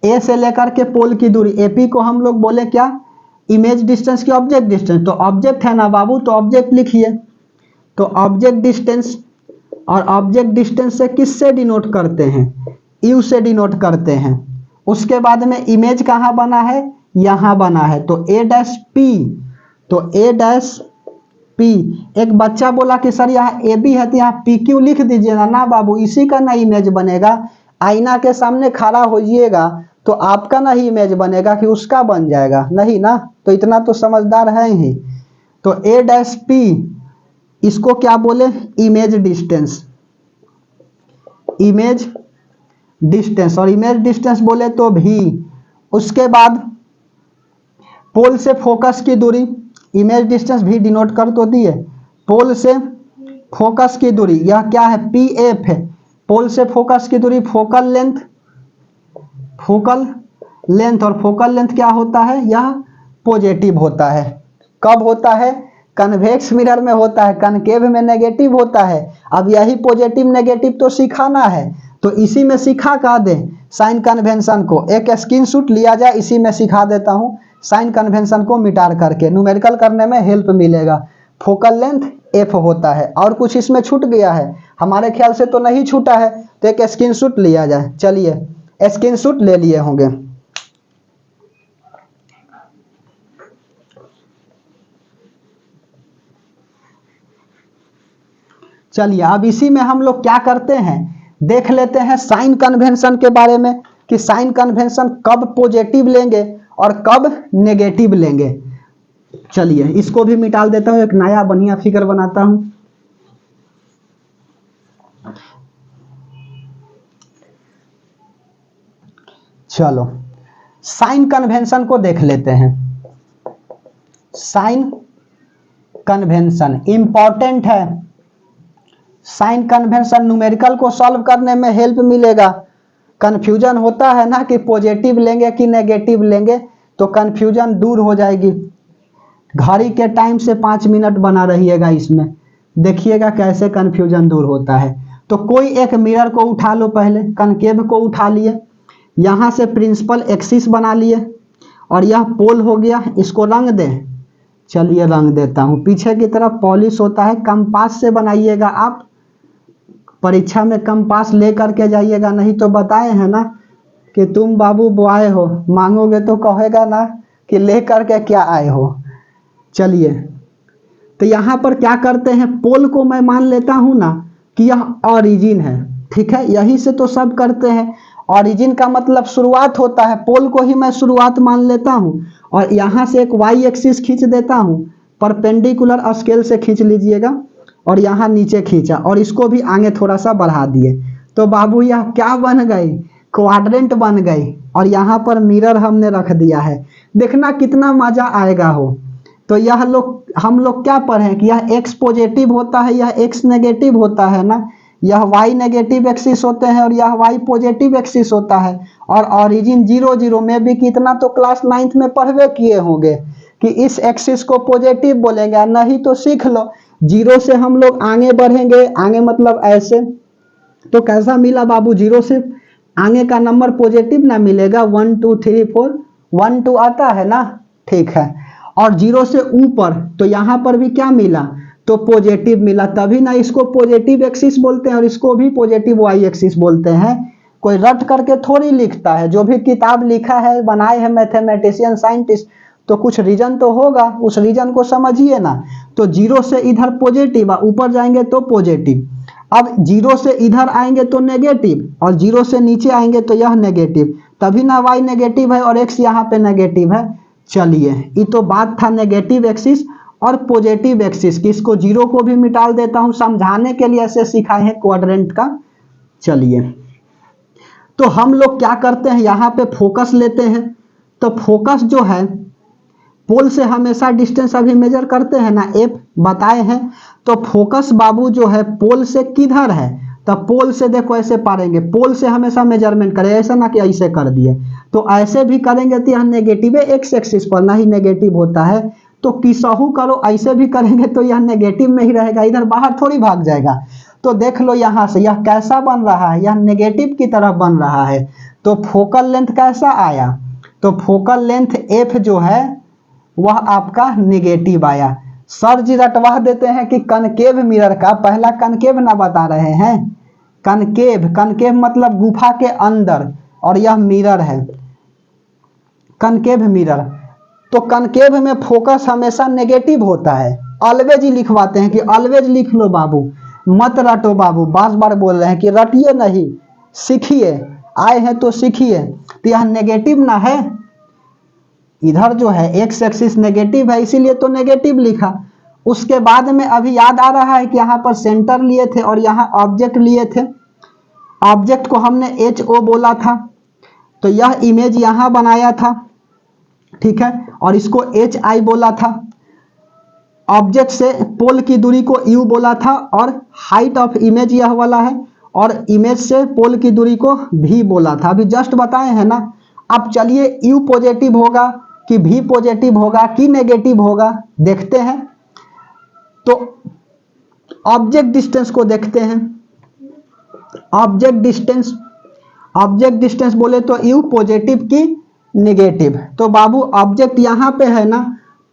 ए से लेकर के पोल की दूरी, एपी को हम लोग बोले क्या? इमेज डिस्टेंस की ऑब्जेक्ट डिस्टेंस। तो ऑब्जेक्ट है ना बाबू, तो ऑब्जेक्ट लिखिए। तो ऑब्जेक्ट डिस्टेंस, और ऑब्जेक्ट डिस्टेंस से किससे डिनोट करते हैं? यू से डिनोट करते हैं। उसके बाद में इमेज कहाँ बना है? यहां बना है, तो ए डैश पी, तो ए डैश पी। एक बच्चा बोला कि सर यहाँ ए बी है तो यहाँ पी क्यों लिख दीजिएगा ना बाबू, इसी का ना इमेज बनेगा। आईना के सामने खड़ा होइएगा तो आपका ना ही इमेज बनेगा कि उसका बन जाएगा, नहीं ना। तो इतना तो समझदार है ही। तो ए डैश पी, इसको क्या बोले? इमेज डिस्टेंस, इमेज डिस्टेंस, और इमेज डिस्टेंस बोले तो भी। उसके बाद पोल से फोकस की दूरी, इमेज डिस्टेंस भी डिनोट कर तो दिए। पोल से फोकस की दूरी, यह क्या है? पी एफ है। पोल से फोकस की दूरी फोकल लेंथ, फोकल लेंथ, और फोकल लेंथ क्या होता है? यह पॉजिटिव होता है। कब होता है? कन्वेक्स मिरर में होता है, कनकेव में नेगेटिव होता है। अब यही पॉजिटिव नेगेटिव तो सिखाना है, तो इसी में सिखा का दें साइन कन्वेंशन को। एक स्क्रीनशॉट लिया जाए, इसी में सिखा देता हूं साइन कन्वेंशन को मिटार करके, न्यूमेरिकल करने में हेल्प मिलेगा। फोकल लेंथ एफ होता है। और कुछ इसमें छूट गया है? हमारे ख्याल से तो नहीं छूटा है, तो एक स्क्रीनशॉट लिया जाए। चलिए, स्क्रीनशॉट ले लिए होंगे। चलिए अब इसी में हम लोग क्या करते हैं, देख लेते हैं साइन कन्वेंशन के बारे में कि साइन कन्वेंशन कब पॉजिटिव लेंगे और कब नेगेटिव लेंगे। चलिए इसको भी मिटा देता हूं, एक नया बढ़िया फिगर बनाता हूं। चलो साइन कन्वेंशन को देख लेते हैं। साइन कन्वेंशन इंपॉर्टेंट है। साइन कन्वेंशन न्यूमेरिकल को सॉल्व करने में हेल्प मिलेगा। कंफ्यूजन होता है ना कि पॉजिटिव लेंगे कि नेगेटिव लेंगे, तो कंफ्यूजन दूर हो जाएगी। घड़ी के टाइम से 5 मिनट बना रहिएगा, इसमें देखिएगा कैसे कंफ्यूजन दूर होता है। तो कोई एक मिरर को उठा लो, पहले कनकेव को उठा लिए, यहाँ से प्रिंसिपल एक्सिस बना लिए और यह पोल हो गया, इसको रंग दें। चलिए रंग देता हूँ। पीछे की तरफ पॉलिश होता है, कंपास से बनाइएगा। आप परीक्षा में कंपास ले करके जाइएगा, नहीं तो बताए हैं ना कि तुम बाबू बॉय हो, मांगोगे तो कहेगा ना कि ले करके क्या आए हो। चलिए तो यहाँ पर क्या करते हैं, पोल को मैं मान लेता हूँ ना कि यह ओरिजिन है, ठीक है, यही से तो सब करते हैं। ओरिजिन का मतलब शुरुआत होता है, पोल को ही मैं शुरुआत मान लेता हूँ और यहाँ से एक वाई एक्सिस खींच देता हूँ, परपेंडिकुलर स्केल से खींच लीजिएगा और यहाँ नीचे खींचा और इसको भी आगे थोड़ा सा बढ़ा दिए, तो बाबू यह क्या बन गई, क्वाड्रेंट बन गई। और यहाँ पर मिरर हमने रख दिया है, देखना कितना मजा आएगा हो। तो यह लोग हम लोग क्या पढ़े कि यह एक्स पॉजिटिव होता है, यह एक्स नेगेटिव होता है ना, यह वाई नेगेटिव एक्सिस होते हैं और यह वाई पॉजिटिव एक्सिस होता है। और ओरिजिन 0 0 में भी कितना तो क्लास 9th में पढ़वे किए होंगे कि इस एक्सिस को पॉजिटिव बोलेंगे, नहीं तो सीख लो 0 से हम लोग आगे बढ़ेंगे, आगे मतलब ऐसे। तो कैसा मिला बाबू, 0 से आगे का नंबर पॉजिटिव ना मिलेगा, 1 2 3 4 1 2 आता है ना, ठीक है। और 0 से ऊपर तो यहाँ पर भी क्या मिला, तो पॉजिटिव मिला, तभी ना इसको पॉजिटिव एक्सिस बोलते हैं और इसको भी पॉजिटिव वाई एक्सिस बोलते हैं। कोई रट करके थोड़ी लिखता है, जो भी किताब लिखा है बनाए हैं मैथमेटिशियन साइंटिस्ट, तो कुछ रीजन तो होगा, उस रीजन को समझिए ना। तो 0 से इधर पॉजिटिव, ऊपर जाएंगे तो पॉजिटिव, अब 0 से इधर आएंगे तो नेगेटिव और 0 से नीचे आएंगे तो यह नेगेटिव, तभी ना वाई नेगेटिव है और एक्स यहाँ पे नेगेटिव है। चलिए ये तो बात था नेगेटिव एक्सिस और पॉजिटिव एक्सिस की, इसको 0 को भी मिटा देता हूं, समझाने के लिए ऐसे सिखाए हैं क्वाड्रेंट का। चलिए तो हम लोग क्या करते हैं, यहाँ पे फोकस लेते हैं। तो फोकस जो है, पोल से हमेशा डिस्टेंस अभी मेजर करते हैं ना, एफ बताए हैं। तो फोकस बाबू जो है पोल से किधर है, तो पोल से देखो ऐसे पारेंगे, पोल से हमेशा मेजरमेंट करें, ऐसा ना कि ऐसे कर दिए। तो ऐसे भी करेंगे तो यह नेगेटिव है, एक्स एक्सिस पर ना ही नेगेटिव होता है। तो किसहू करो, ऐसे भी करेंगे तो यह नेगेटिव में ही रहेगा, इधर बाहर थोड़ी भाग जाएगा। तो देख लो यहाँ से यह कैसा बन रहा है, यह नेगेटिव की तरफ बन रहा है। तो फोकल लेंथ कैसा आया, तो फोकल लेंथ एफ जो है वह आपका नेगेटिव आया। सर जी रटवा देते हैं कि कनकेव मिरर का, पहला कनकेव ना बता रहे हैं, कनकेव, कनकेव मतलब गुफा के अंदर, और यह मिरर है कनकेव मिरर। तो कनकेव में फोकस हमेशा नेगेटिव होता है, ऑलवेज ही लिखवाते हैं कि ऑलवेज लिख लो बाबू, मत रटो बाबू, बार बार बोल रहे हैं कि रटिए नहीं, सीखिए, आए हैं तो सीखिए। तो यह नेगेटिव ना है, इधर जो है एक्स एक्सिस नेगेटिव है, इसीलिए तो नेगेटिव लिखा। उसके बाद में अभी याद आ रहा है कि यहाँ पर सेंटर लिए थे और यहाँ ऑब्जेक्ट लिए थे, ऑब्जेक्ट को हमने एच ओ बोला था, तो यह इमेज यहाँ बनाया था, ठीक है, और इसको एच आई बोला था। ऑब्जेक्ट से पोल की दूरी को यू बोला था और हाइट ऑफ इमेज यह वाला है, और इमेज से पोल की दूरी को भी बोला था, अभी जस्ट बताए हैं ना। अब चलिए यू पॉजिटिव होगा कि भी पॉजिटिव होगा कि नेगेटिव होगा, देखते हैं। तो ऑब्जेक्ट डिस्टेंस को देखते हैं, ऑब्जेक्ट डिस्टेंस, ऑब्जेक्ट डिस्टेंस बोले तो यू पॉजिटिव की नेगेटिव। तो बाबू ऑब्जेक्ट यहाँ पे है ना,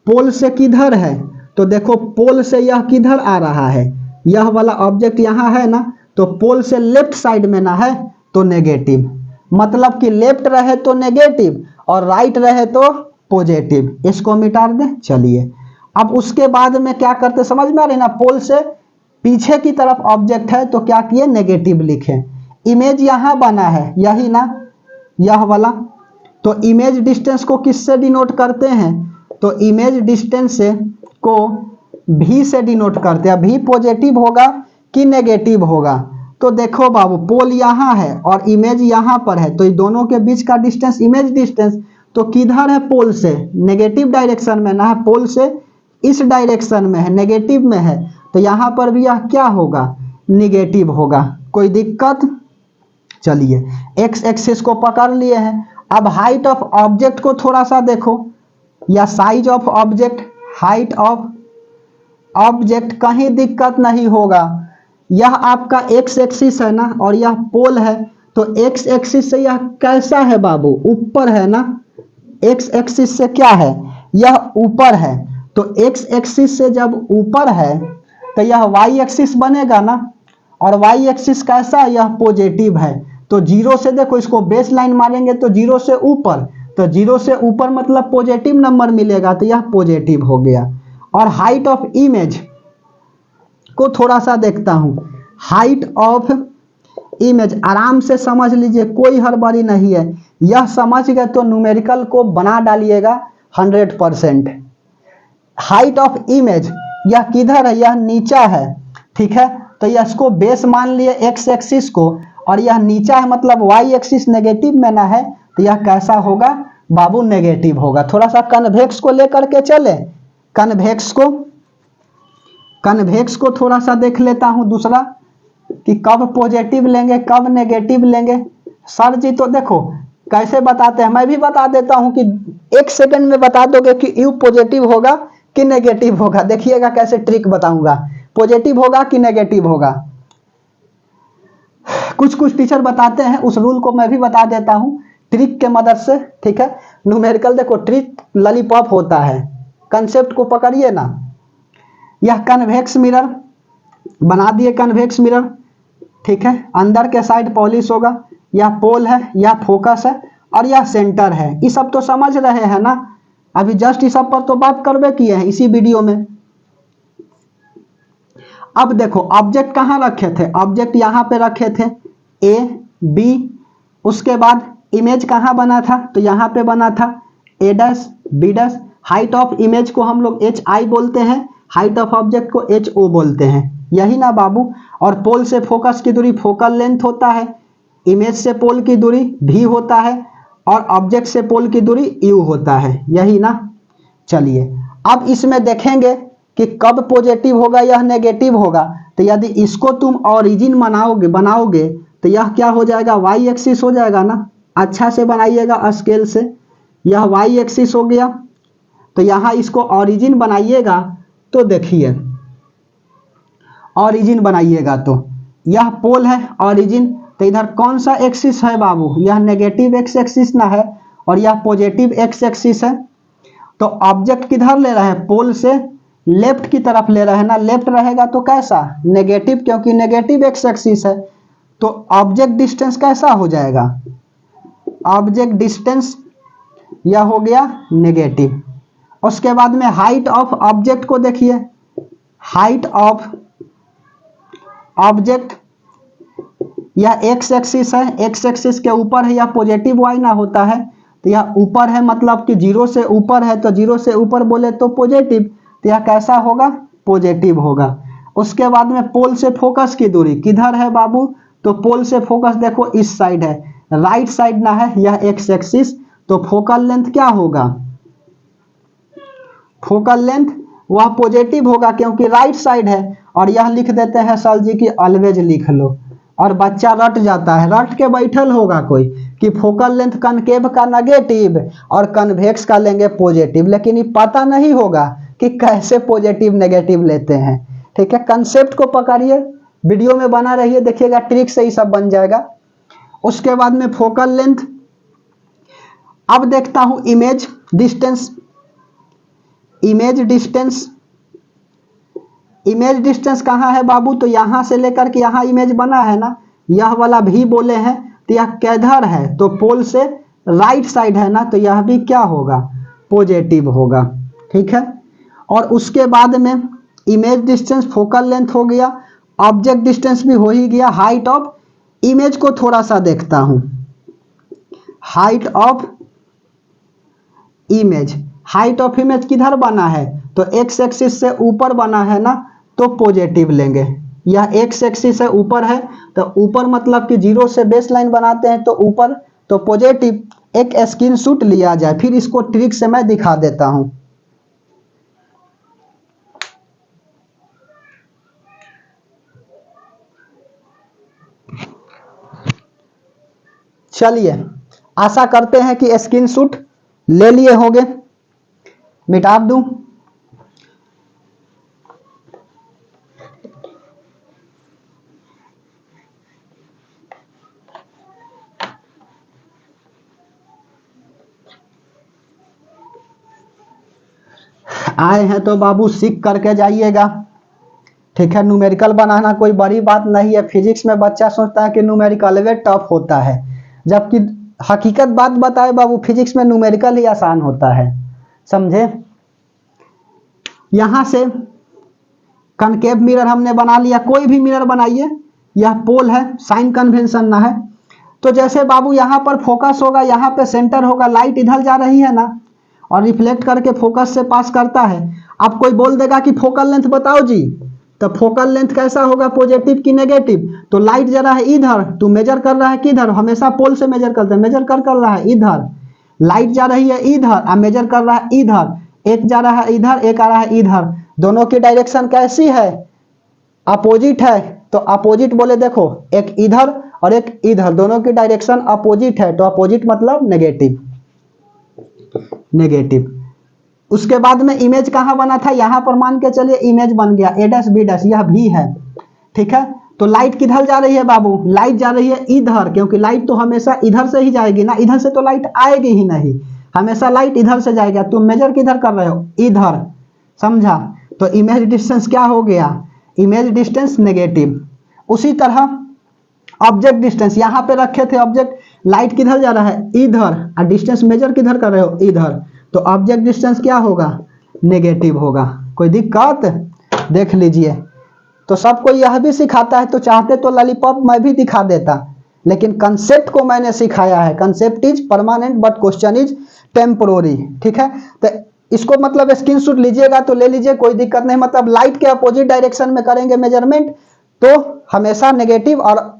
पोल से किधर है, तो देखो पोल से यह किधर आ रहा है, यह वाला ऑब्जेक्ट यहाँ है ना, तो पोल से लेफ्ट साइड में ना है तो नेगेटिव, मतलब कि लेफ्ट रहे तो नेगेटिव और राइट रहे तो पॉजिटिव, इसको मिटा दें। चलिए अब उसके बाद में क्या करते समझ में आ रही ना, पोल से पीछे की तरफ ऑब्जेक्ट है तो क्या किए, नेगेटिव लिखे। इमेज यहां बना है, यही ना, यह वाला, तो इमेज डिस्टेंस को किससे डिनोट करते हैं, तो इमेज डिस्टेंस से को भी से डिनोट करते हैं। भी पॉजिटिव होगा कि नेगेटिव होगा, तो देखो बाबू पोल यहाँ है और इमेज यहाँ पर है, तो इन दोनों के बीच का डिस्टेंस इमेज डिस्टेंस तो किधर है, पोल से नेगेटिव डायरेक्शन में ना, पोल से इस डायरेक्शन में है, नेगेटिव में है, तो यहाँ पर भी यह क्या होगा, निगेटिव होगा। कोई दिक्कत, चलिए एक्स एक्सिस को पकड़ लिए हैं। अब हाइट ऑफ ऑब्जेक्ट को थोड़ा सा देखो, या size of object, height of object, कहीं दिक्कत नहीं होगा। यह आपका एक्स एक्सिस है ना और यह पोल है, तो एक्स एक्सिस से यह कैसा है बाबू, ऊपर है ना, एक्स एक्सिस से क्या है, यह ऊपर है, तो एक्स एक्सिस से जब ऊपर है तो यह वाई एक्सिस बनेगा ना, और वाई एक्सिस कैसा है, यह पॉजिटिव है, तो जीरो से देखो इसको बेस लाइन मारेंगे तो जीरो से ऊपर, तो जीरो से ऊपर मतलब पॉजिटिव नंबर मिलेगा, तो यह पॉजिटिव हो गया। और हाइट ऑफ इमेज को थोड़ा सा देखता हूं, हाइट ऑफ इमेज आराम से समझ लीजिए, कोई हड़बड़ी नहीं है, यह समझ गए तो न्यूमेरिकल को बना डालिएगा 100%। हाइट ऑफ इमेज यह किधर है, यह नीचा है, ठीक है, तो यह इसको बेस मान लिए एक्स एक्सिस को, और यह नीचा है मतलब वाई एक्सिस नेगेटिव में ना है, तो यह कैसा होगा बाबू, नेगेटिव होगा। थोड़ा सा कन्वेक्स को लेकर के चले, कन्वेक्स को थोड़ा सा देख लेता हूं दूसरा, कि कब पॉजिटिव लेंगे कब नेगेटिव लेंगे। सर जी तो देखो कैसे बताते हैं, मैं भी बता देता हूं कि 1 सेकंड में बता दोगे कि यू पॉजिटिव होगा कि नेगेटिव होगा। देखिएगा कैसे ट्रिक बताऊंगा, पॉजिटिव होगा कि नेगेटिव होगा। कुछ कुछ टीचर बताते हैं, उस रूल को मैं भी बता देता हूं ट्रिक के मदद से, ठीक है। न्यूमेरिकल देखो ट्रिक लॉलीपॉप होता है, कंसेप्ट को पकड़िए ना। यह कन्वेक्स मिरर बना दिए, कन्वेक्स मिरर, ठीक है, अंदर के साइड पॉलिश होगा, यह पोल है, यह फोकस है और यह सेंटर है। ये सब तो समझ रहे हैं ना, अभी जस्ट इस सब पर तो बात करबे किए हैं इसी वीडियो में। अब देखो ऑब्जेक्ट कहाँ रखे थे, ऑब्जेक्ट यहाँ पे रखे थे ए बी, उसके बाद इमेज कहाँ बना था, तो यहाँ पे बना था A dash B dash. Height of image को हम लोग एच आई बोलते हैं, हाइट ऑफ ऑब्जेक्ट को एच ओ बोलते हैं, यही ना बाबू। और पोल से फोकस की दूरी फोकल लेंथ होता है, इमेज से पोल की दूरी भी होता है, और ऑब्जेक्ट से पोल की दूरी यू होता है, यही ना। चलिए अब इसमें देखेंगे कि कब पॉजिटिव होगा यह नेगेटिव होगा। तो यदि इसको तुम ओरिजिन बनाओगे तो यह क्या हो जाएगा, वाई एक्सिस हो जाएगा ना। अच्छा से बनाइएगा स्केल से, यह वाई एक्सिस हो गया, तो यहाँ इसको ओरिजिन बनाइएगा तो देखिए, ओरिजिन बनाइएगा तो यह पोल है ओरिजिन, तो इधर कौन सा एक्सिस है बाबू, यह नेगेटिव एक्स एक्सिस ना है और यह पॉजिटिव एक्स एक्सिस है। तो ऑब्जेक्ट किधर ले रहे हैं, पोल से लेफ्ट की तरफ ले रहे हैं ना, लेफ्ट रहेगा तो कैसा, नेगेटिव, क्योंकि नेगेटिव एक्स एक्सिस है, तो ऑब्जेक्ट डिस्टेंस कैसा हो जाएगा, ऑब्जेक्ट डिस्टेंस यह हो गया नेगेटिव। उसके बाद में हाइट ऑफ ऑब्जेक्ट को देखिए, हाइट ऑफ ऑब्जेक्ट यह एक्स एक्सिस है, एक्स एक्सिस के ऊपर है, यह पॉजिटिव वाई ना होता है, तो यह ऊपर है मतलब कि जीरो से ऊपर है, तो जीरो से ऊपर बोले तो पॉजिटिव, तो यह कैसा होगा, पॉजिटिव होगा। उसके बाद में पोल से फोकस की दूरी किधर है बाबू, तो पोल से फोकस देखो इस साइड है, राइट साइड ना है, यह एक्स एक्सिस, तो फोकल लेंथ क्या होगा, फोकल लेंथ वह पॉजिटिव होगा क्योंकि राइट साइड है। और यह लिख देते हैं सर जी की ऑलवेज लिख लो, और बच्चा रट जाता है, रट के बैठल होगा कोई कि फोकल लेंथ कनकेव का नेगेटिव और कन्वेक्स का लेंगे पॉजिटिव, लेकिन ये पता नहीं होगा कि कैसे पॉजिटिव नेगेटिव लेते हैं, ठीक है। कंसेप्ट को पकड़िए, वीडियो में बना रहिए, देखिएगा ट्रिक से ही सब बन जाएगा। उसके बाद में फोकल लेंथ, अब देखता हूं image distance, image distance, image distance कहाँ है बाबू, तो यहां से लेकर के यहां इमेज बना है ना, यह वाला भी बोले हैं, तो यह किधर है, तो पोल से राइट साइड है ना, तो यह भी क्या होगा, पॉजिटिव होगा, ठीक है। और उसके बाद में इमेज डिस्टेंस फोकल लेंथ हो गया, ऑब्जेक्ट डिस्टेंस भी हो ही गया। हाइट ऑफ इमेज को थोड़ा सा देखता हूं, height of image, height of image किधर बना है, तो एक्स एक्सिस से ऊपर बना है ना, तो पॉजिटिव लेंगे। यह एक्स एक्सिस से ऊपर है, तो ऊपर मतलब कि 0 से बेस लाइन बनाते हैं, तो ऊपर, तो पॉजिटिव। एक स्क्रीनशॉट लिया जाए, फिर इसको ट्रिक से मैं दिखा देता हूं। चलिए, आशा करते हैं कि स्क्रीनशॉट ले लिए होंगे। मिटा दूं, आए हैं तो बाबू सीख करके जाइएगा, ठीक है। न्यूमेरिकल बनाना कोई बड़ी बात नहीं है। फिजिक्स में बच्चा सोचता है कि न्यूमेरिकल वे टफ होता है, जबकि हकीकत बात बताए बाबू, फिजिक्स में न्यूमेरिकल ही आसान होता है, समझे। यहां से कनकेव मिरर हमने बना लिया, कोई भी मिरर बनाइए, यह पोल है, साइन कन्वेंशन ना है। तो जैसे बाबू यहां पर फोकस होगा, यहां पे सेंटर होगा, लाइट इधर जा रही है ना, और रिफ्लेक्ट करके फोकस से पास करता है। अब कोई बोल देगा कि फोकल लेंथ बताओ जी, तो फोकल लेंथ कैसा होगा, पॉजिटिव की नेगेटिव। तो लाइट जा रहा है इधर, तो मेजर कर रहा है किधर, हमेशा पोल से मेजर करते हैं, मेजर कर रहा है इधर। लाइट जा रही है इधर और मेजर कर रहा है इधर, एक जा रहा है इधर, एक आ रहा है इधर, दोनों की डायरेक्शन कैसी है, अपोजिट है। तो अपोजिट बोले देखो, एक इधर और एक इधर, दोनों की डायरेक्शन अपोजिट है, तो अपोजिट मतलब नेगेटिव, नेगेटिव। उसके बाद में इमेज कहां बना था, यहां पर मान के चलिए इमेज बन गया, ए डैश बी डैश, यह भी है, ठीक है। तो लाइट किधर जा रही है बाबू, लाइट जा रही है इधर, क्योंकि लाइट तो हमेशा इधर से ही जाएगी ना, इधर से तो लाइट आएगी ही नहीं, हमेशा लाइट इधर से जाएगा। तुम मेजर किधर कर रहे हो, इधर, समझा। तो इमेज डिस्टेंस क्या हो गया, इमेज डिस्टेंस नेगेटिव। उसी तरह ऑब्जेक्ट डिस्टेंस, यहां पे रखे थे ऑब्जेक्ट, लाइट किधर जा रहा है इधर, और डिस्टेंस मेजर किधर कर रहे हो इधर, तो ऑब्जेक्ट डिस्टेंस क्या होगा, नेगेटिव होगा। कोई दिक्कत, देख लीजिए। तो सबको यह भी सिखाता है, तो चाहते तो लॉलीपॉप मैं भी दिखा देता, लेकिन कंसेप्ट को मैंने सिखाया है। Concept is permanent but question is temporary, ठीक है। तो इसको मतलब स्क्रीनशॉट लीजिएगा तो ले लीजिए, कोई दिक्कत नहीं। मतलब लाइट के अपोजिट डायरेक्शन में करेंगे मेजरमेंट तो हमेशा नेगेटिव, और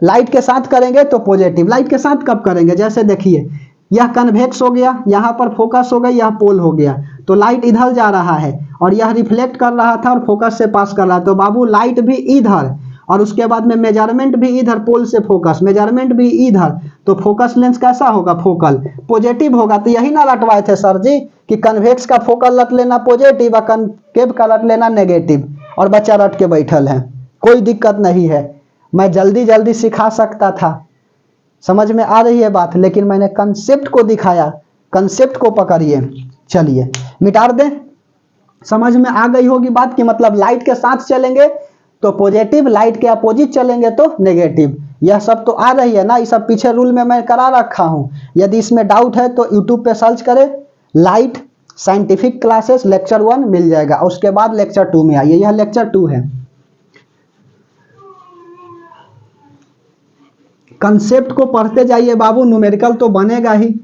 लाइट के साथ करेंगे तो पॉजिटिव। लाइट के साथ कब करेंगे, जैसे देखिए यह कन्वेक्स हो गया, यहां पर फोकस हो गई, यह पोल हो गया, तो लाइट इधर जा रहा है और यह रिफ्लेक्ट कर रहा था और फोकस से पास कर रहा है, तो बाबू लाइट भी इधर, और उसके बाद में मेजरमेंट भी इधर, पोल से फोकस, मेजरमेंट भी इधर, तो फोकस लेंस कैसा होगा, फोकल पॉजिटिव होगा। तो यही ना रटवाए थे सर जी कि कन्वेक्स का फोकल रट लेना पॉजिटिव और कनकेव का रट लेना नेगेटिव, और बच्चा रट के बैठल है। कोई दिक्कत नहीं है, मैं जल्दी जल्दी सिखा सकता था, समझ में आ रही है बात, लेकिन मैंने कंसेप्ट को दिखाया, कंसेप्ट को पकड़िए। चलिए मिटा दें, समझ में आ गई होगी बात कि मतलब लाइट के साथ चलेंगे तो पॉजिटिव, लाइट के अपोजिट चलेंगे तो नेगेटिव। यह सब तो आ रही है ना, ये सब पीछे रूल में मैं करा रखा हूं। यदि इसमें डाउट है तो यूट्यूब पे सर्च करें लाइट साइंटिफिक क्लासेस लेक्चर 1 मिल जाएगा, उसके बाद लेक्चर 2 में आइए, यह लेक्चर 2 है। कंसेप्ट को पढ़ते जाइए बाबू, न्यूमेरिकल तो बनेगा ही।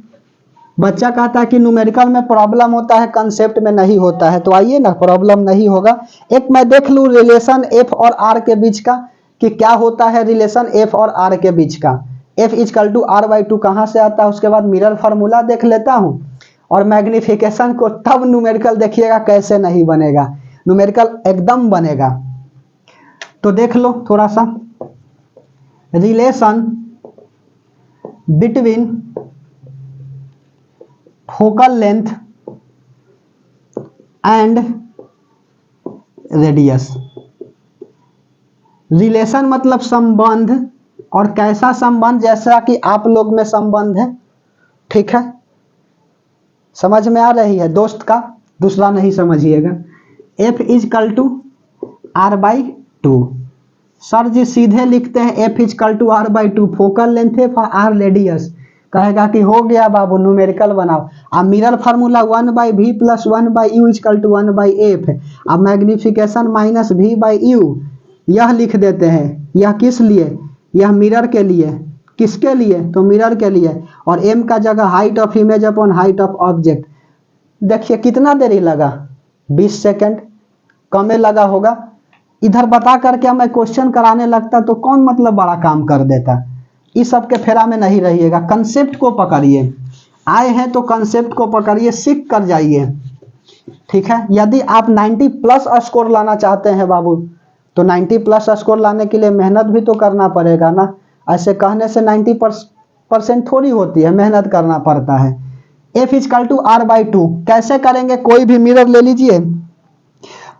बच्चा कहता है कि न्यूमेरिकल में प्रॉब्लम होता है, कंसेप्ट में नहीं होता है, तो आइए ना, प्रॉब्लम नहीं होगा। एक मैं देख लूं रिलेशन एफ और आर के बीच का, कि क्या होता है रिलेशन एफ और आर के बीच का। F is equal to R by 2 कहां से आता है, उसके बाद मिरर फार्मूला देख लेता हूं, और मैग्निफिकेशन को, तब न्यूमेरिकल देखिएगा कैसे नहीं बनेगा, न्यूमेरिकल एकदम बनेगा। तो देख लो थोड़ा सा, relation between focal length and radius. Relation मतलब संबंध, और कैसा संबंध, जैसा कि आप लोग में संबंध है, ठीक है, समझ में आ रही है, दोस्त का, दूसरा नहीं समझिएगा। F is equal to R by 2, sir ji सीधे लिखते हैं F is equal to R by 2, focal length है आर रेडियस, कहेगा कि हो गया बाबू न्यूमेरिकल बनाओ। अब mirror formula 1 by V plus 1 by U is equal to 1 by F, अब magnification minus V by U, यह लिख देते हैं। यह किस लिए? यह मिरर के लिए। किसके लिए? तो मिरर के लिए। और एम का जगह height of image upon height of object. देखिए कितना देरी लगा, 20 सेकंड, कमे लगा होगा। इधर बता करके मैं क्वेश्चन कराने लगता तो कौन मतलब बड़ा काम कर देता। इस सब के फेरा में नहीं रहिएगा, कंसेप्ट को पकड़िए। आए हैं तो कंसेप्ट को पकड़िए, सीख कर जाइए, ठीक है। यदि आप 90 प्लस स्कोर लाना चाहते हैं बाबू, तो 90 प्लस स्कोर लाने के लिए मेहनत भी तो करना पड़ेगा ना। ऐसे कहने से 90% थोड़ी होती है, मेहनत करना पड़ता है। F = R/2 कैसे करेंगे? कोई भी मिरर ले लीजिए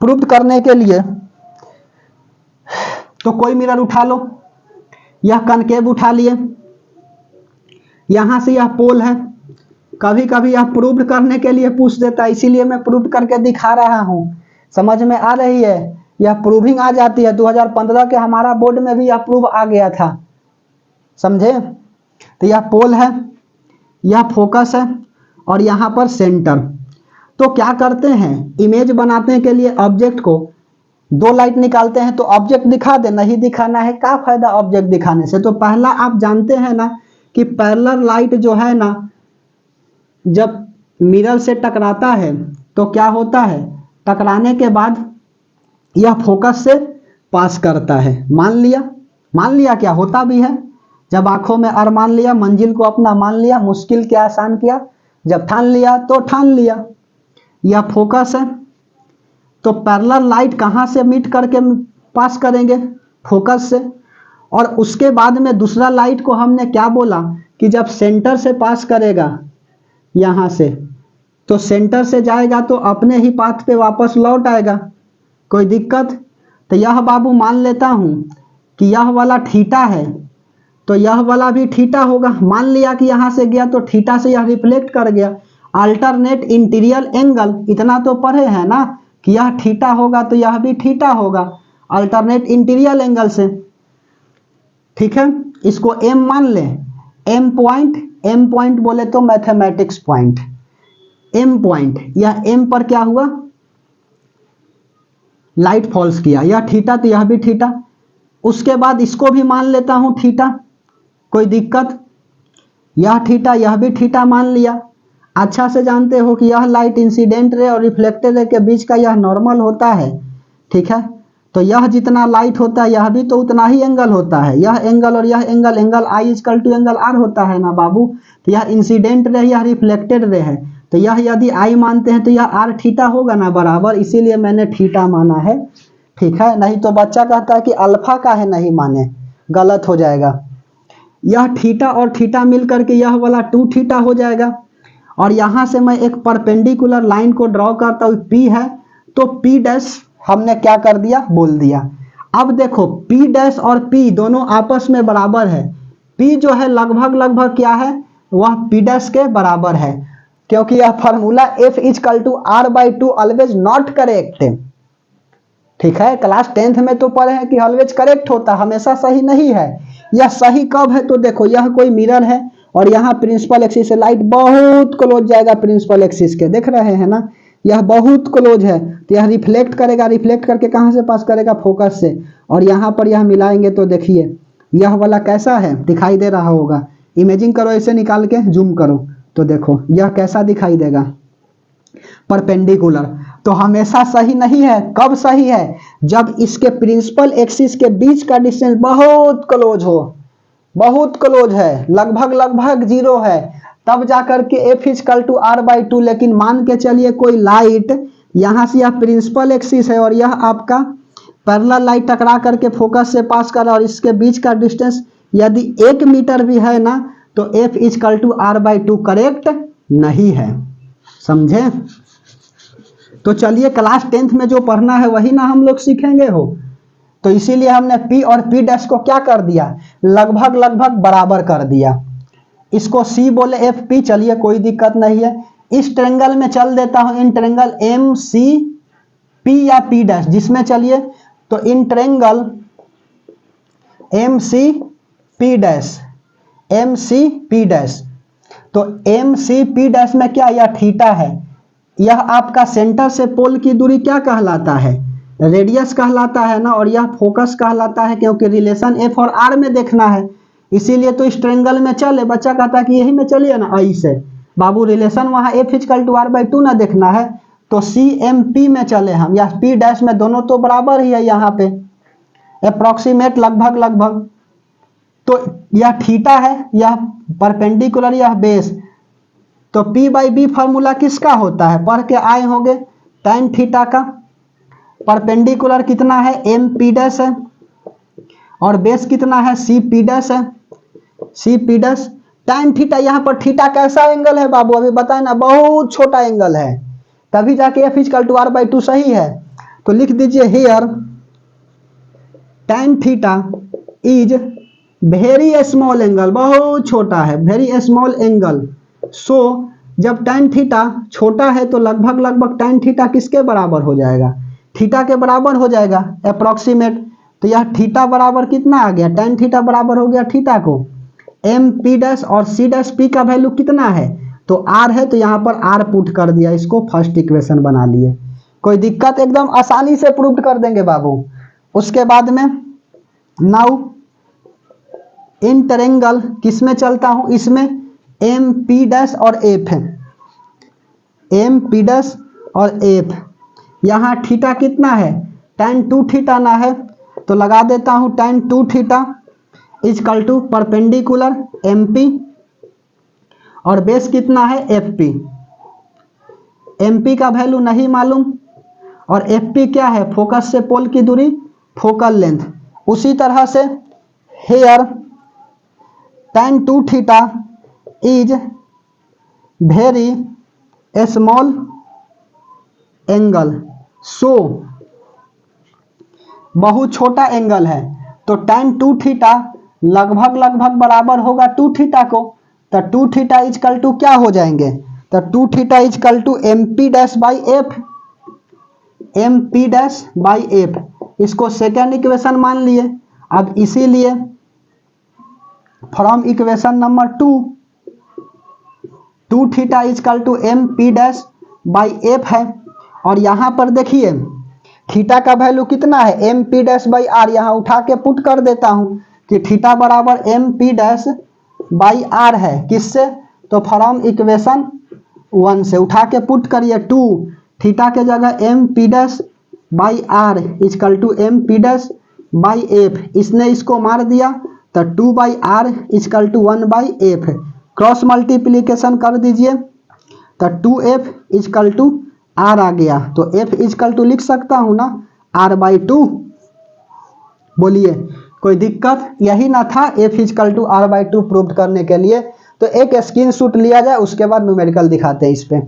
प्रूव करने के लिए, तो कोई मिरर उठा लो। यह कनकेव उठा लिए, यहां से यह पोल है। कभी कभी यह प्रूव करने के लिए पूछ देता है, इसीलिए मैं प्रूव करके दिखा रहा हूं। समझ में आ रही है? यह प्रूविंग आ जाती है। 2015 के हमारा बोर्ड में भी यह प्रूव आ गया था, समझे। तो यह पोल है, यह फोकस है, और यहां पर सेंटर। तो क्या करते हैं, इमेज बनाने के लिए ऑब्जेक्ट को 2 लाइट निकालते हैं। तो ऑब्जेक्ट दिखा दे, नहीं दिखाना है, क्या फायदा ऑब्जेक्ट दिखाने से। तो पहला आप जानते हैं ना कि पैरेलल लाइट जो है ना, जब मिरर से टकराता है तो क्या होता है, टकराने के बाद यह फोकस से पास करता है। मान लिया क्या होता भी है। जब आंखों में मान लिया, मंजिल को अपना मान लिया, मुश्किल क्या आसान किया। जब ठान लिया तो ठान लिया। यह फोकस है, तो पैरेलल लाइट कहां से मीट करके पास करेंगे, फोकस से। और उसके बाद में दूसरा लाइट को हमने क्या बोला कि जब सेंटर से पास करेगा यहां से, तो सेंटर से जाएगा तो अपने ही पाथ पे वापस लौट आएगा, कोई दिक्कत। तो यह बाबू मान लेता हूं कि यह वाला थीटा है, तो यह वाला भी थीटा होगा। मान लिया कि यहां से गया तो थीटा से यह रिफ्लेक्ट कर गया। अल्टरनेट इंटीरियर एंगल, इतना तो पढ़े हैं ना कि यह थीटा होगा तो यह भी थीटा होगा, अल्टरनेट इंटीरियर एंगल से, ठीक है। इसको एम मान ले। एम पॉइंट बोले तो मैथमेटिक्स पॉइंट, एम पॉइंट। यह एम पर क्या हुआ, लाइट फॉल्स किया। यह थीटा तो यह भी थीटा। उसके बाद इसको भी मान लेता हूं थीटा, कोई दिक्कत। यह थीटा यह भी थीटा मान लिया। अच्छा से जानते हो कि यह लाइट इंसिडेंट रे और रिफ्लेक्टेड रे के बीच का यह नॉर्मल होता है, ठीक है। तो यह जितना लाइट होता है यह भी तो उतना ही एंगल होता है। यह एंगल और यह angle, angle I = angle R होता है ना बाबू। तो यह इंसिडेंट रे, यह रिफ्लेक्टेड रे है, तो यह यदि I मानते हैं तो यह R थीटा होगा ना बराबर, इसीलिए मैंने थीटा माना है, ठीक है। नहीं तो बच्चा कहता है कि अल्फा का है नहीं माने, गलत हो जाएगा। यह थीटा और थीटा मिल करके यह वाला 2 थीटा हो जाएगा। और यहां से मैं एक परपेंडिकुलर लाइन को ड्रॉ करता हूं, P है तो P' हमने क्या कर दिया, बोल दिया। अब देखो P' और P दोनों आपस में बराबर है। P जो है लगभग क्या है, वह P' के बराबर है, क्योंकि यह formula F = R/2 always not correct, ठीक है। क्लास 10th में तो पढ़े हैं कि ऑलवेज करेक्ट होता, हमेशा सही नहीं है। यह सही कब है, तो देखो यह कोई मिरर है और यहाँ प्रिंसिपल एक्सिस से लाइट बहुत क्लोज जाएगा प्रिंसिपल एक्सिस के, देख रहे हैं ना, यह बहुत क्लोज है। तो यह रिफ्लेक्ट करेगा, रिफ्लेक्ट करके कहां से पास करेगा, फोकस से। और यहाँ पर यह मिलाएंगे तो देखिए यह वाला कैसा है, दिखाई दे रहा होगा। इमेजिंग करो, ऐसे निकाल के जूम करो तो देखो यह कैसा दिखाई देगा, परपेंडिकुलर। तो हमेशा सही नहीं है। कब सही है, जब इसके प्रिंसिपल एक्सिस के बीच का डिस्टेंस बहुत क्लोज हो, बहुत क्लोज है, लगभग 0 है, तब जाकर के F = R/2। लेकिन मान के चलिए कोई लाइट यहां से यह प्रिंसिपल एक्सिस है और यह आपका पैरेलल लाइट टकरा करके फोकस से पास कर रहा है और इसके बीच का डिस्टेंस यदि 1 मीटर भी है ना, तो F = R/2 करेक्ट नहीं है, समझे। तो चलिए क्लास 10th में जो पढ़ना है वही ना हम लोग सीखेंगे हो। तो इसीलिए हमने P और P' को क्या कर दिया, लगभग बराबर कर दिया। इसको C बोले FP, चलिए कोई दिक्कत नहीं है। इस ट्रेंगल में चल देता हूं, इन ट्रेंगल MCP या P', जिसमें चलिए तो इन ट्रेंगल MCP', तो MCP' में क्या, यह थीटा है। यह आपका सेंटर से पोल की दूरी क्या कहलाता है, रेडियस कहलाता है ना, और यह फोकस कहलाता है, क्योंकि रिलेशन एफ और आर में देखना है, इसीलिए तो इस ट्रायंगल में चले। बच्चा कहता है कि यही में चलिए ना, आई से बाबू रिलेशन वहां F equal to R by two ना देखना है, तो सी एम पी में चले हम, या पी डैश में, दोनों तो बराबर ही है यहाँ पे, अप्रोक्सीमेट लगभग लगभग। तो यह थीटा है, यह परपेंडिकुलर, यह बेस, तो P बाई बी फॉर्मूला किसका होता है, पढ़ के आए होंगे, tan थीटा का। परपेंडिकुलर कितना है, एम पी डैश है, और बेस कितना है, सी पी डैश है, C P dash. tan theta, यहाँ पर थीटा कैसा एंगल है बाबू, अभी बताए ना, बहुत छोटा एंगल है, तभी जाके F equal to R by two सही है। तो लिख दीजिए here tan theta is very small angle, बहुत छोटा है, वेरी स्मॉल एंगल। सो जब tan थीटा छोटा है तो लगभग लगभग tan थीटा किसके बराबर हो जाएगा, थीटा के बराबर हो जाएगा, अप्रोक्सीमेट। तो यह थीटा बराबर कितना आ गया, tan थीटा बराबर हो गया थीटा को एम पी डैश, और सी डैश पी का वैल्यू कितना है, तो आर है, तो यहाँ पर आर पुट कर दिया, इसको फर्स्ट इक्वेशन बना लिए। कोई दिक्कत, एकदम आसानी से प्रूव कर देंगे बाबू। उसके बाद में नाउ इन ट्रायंगल किस में चलता हूं, इसमें एम पी डैश और एफ है, एम पी डैश और एफ। यहाँ थीटा कितना है, tan 2 थीटा ना है, तो लगा देता हूं tan 2 theta equal to perpendicular M P, और बेस कितना है एफ पी। एम पी का वैल्यू नहीं मालूम, और एफ पी क्या है, फोकस से पोल की दूरी, फोकल लेंथ। उसी तरह से here tan 2 theta is very small angle, so बहुत छोटा एंगल है, तो tan 2 थीटा लगभग लगभग बराबर होगा 2 थीटा को, तो 2 थीटा इजकल टू क्या हो जाएंगे, तो 2 theta equal to M P dash by F, M P dash by F, इसको सेकेंड इक्वेशन मान लिए। अब इसीलिए from equation number 2 theta equal to M P dash by F है, और यहाँ पर देखिए थीटा का वैल्यू कितना है, M P dash by R, यहाँ उठा के पुट कर देता हूँ कि थीटा बराबर M P dash by R है, किससे, तो फ्रॉम इक्वेशन 1 से उठा के पुट करिए, 2 थीटा के जगह M P dash by R equal to M P dash by F, इसने इसको मार दिया, तो 2 by R equal to 1 by F, cross multiplication कर दीजिए, तो 2f इजकल टू आर आ गया, तो f इजकल टू लिख सकता हूं ना r बाई 2। बोलिए कोई दिक्कत, यही ना था f equal to R by 2 prove करने के लिए। तो एक स्क्रीनशॉट लिया जाए, उसके बाद न्यूमेरिकल दिखाते हैं इस पे।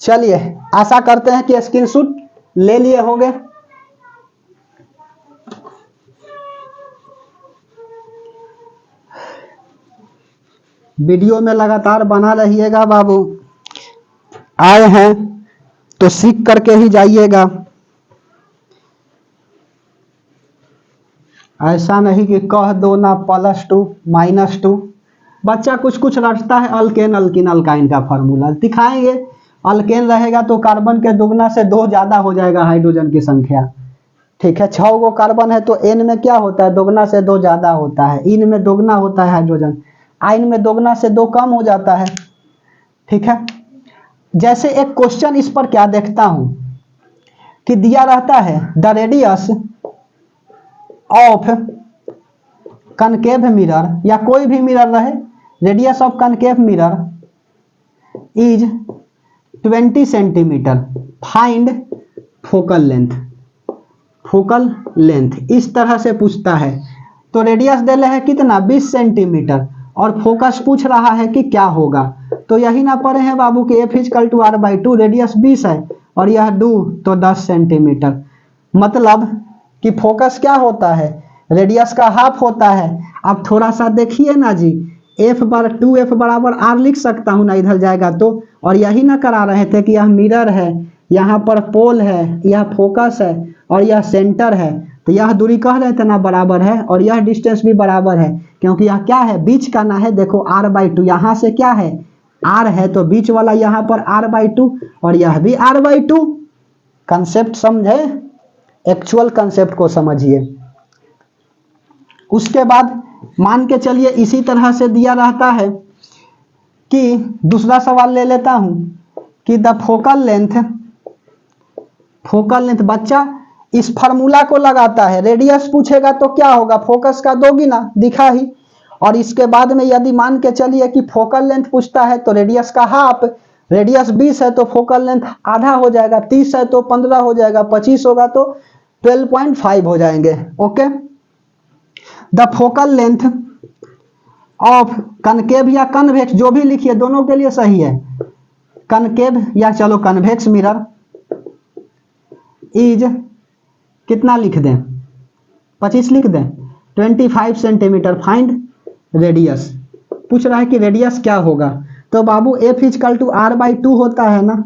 चलिए आशा करते हैं कि स्क्रीनशॉट ले लिए होंगे। वीडियो में लगातार बना रहिएगा बाबू, आए हैं तो सीख करके ही जाइएगा, ऐसा नहीं कि कह दो ना +2 -2। बच्चा कुछ कुछ रटता है, अल्केन अल्किन अल्काइन का फॉर्मूला दिखाएंगे। अल्केन रहेगा तो कार्बन के दुगना से 2 ज्यादा हो जाएगा हाइड्रोजन की संख्या, ठीक है। 6 गो कार्बन है तो एन में क्या होता है, दुगना से 2 ज्यादा होता है, इन में दोगुना होता है हाइड्रोजन, आयन में दोगुना से 2 कम हो जाता है, ठीक है। जैसे एक क्वेश्चन इस पर क्या देखता हूं कि दिया रहता है the radius of concave mirror, या कोई भी मिरर रहे, radius of concave mirror is 20 centimetre, find focal length, focal length इस तरह से पूछता है। तो रेडियस दे रहे हैं कितना 20 सेंटीमीटर, और फोकस पूछ रहा है कि क्या होगा। तो यही ना पढ़े हैं बाबू कि F is equal to R by 2, radius 20 है और यह 2 तो 10 सेंटीमीटर, मतलब कि फोकस क्या होता है, रेडियस का हाफ होता है। अब थोड़ा सा देखिए ना जी, एफ बार 2f बराबर आर लिख सकता हूं ना, इधर जाएगा तो, और यही ना करा रहे थे कि यह मिरर है, यहाँ पर पोल है, यह फोकस है और यह सेंटर है, तो यह दूरी कह रहे थे ना बराबर है, और यह डिस्टेंस भी बराबर है, क्योंकि यह क्या है, बीच का ना है। देखो r/2 यहाँ से क्या है, r है, तो बीच वाला यहाँ पर r/2 और यह भी r/2। कंसेप्ट समझे, एक्चुअल कंसेप्ट को समझिए। उसके बाद मान के चलिए इसी तरह से दिया रहता है कि दूसरा सवाल ले लेता हूं कि द फोकल लेंथ बच्चा इस फार्मूला को लगाता है, रेडियस पूछेगा तो क्या होगा, फोकस का 2 गुना, दिखा ही। और इसके बाद में यदि मान के चलिए कि फोकल लेंथ पूछता है तो रेडियस का हाफ, रेडियस 20 है तो फोकल लेंथ आधा हो जाएगा, 30 है तो 15 हो जाएगा, 25 होगा तो 12.5 हो जाएंगे। Okay, the focal length of concave या कन्वेक्स, जो भी लिखिए, दोनों के लिए सही है। कनकेव या चलो कन्वेक्स मिरर इज कितना लिख दें, 25 लिख दें, 25 सेंटीमीटर। फाइंड रेडियस, पूछ रहा है कि रेडियस क्या होगा, तो बाबू F = r/2 होता है ना,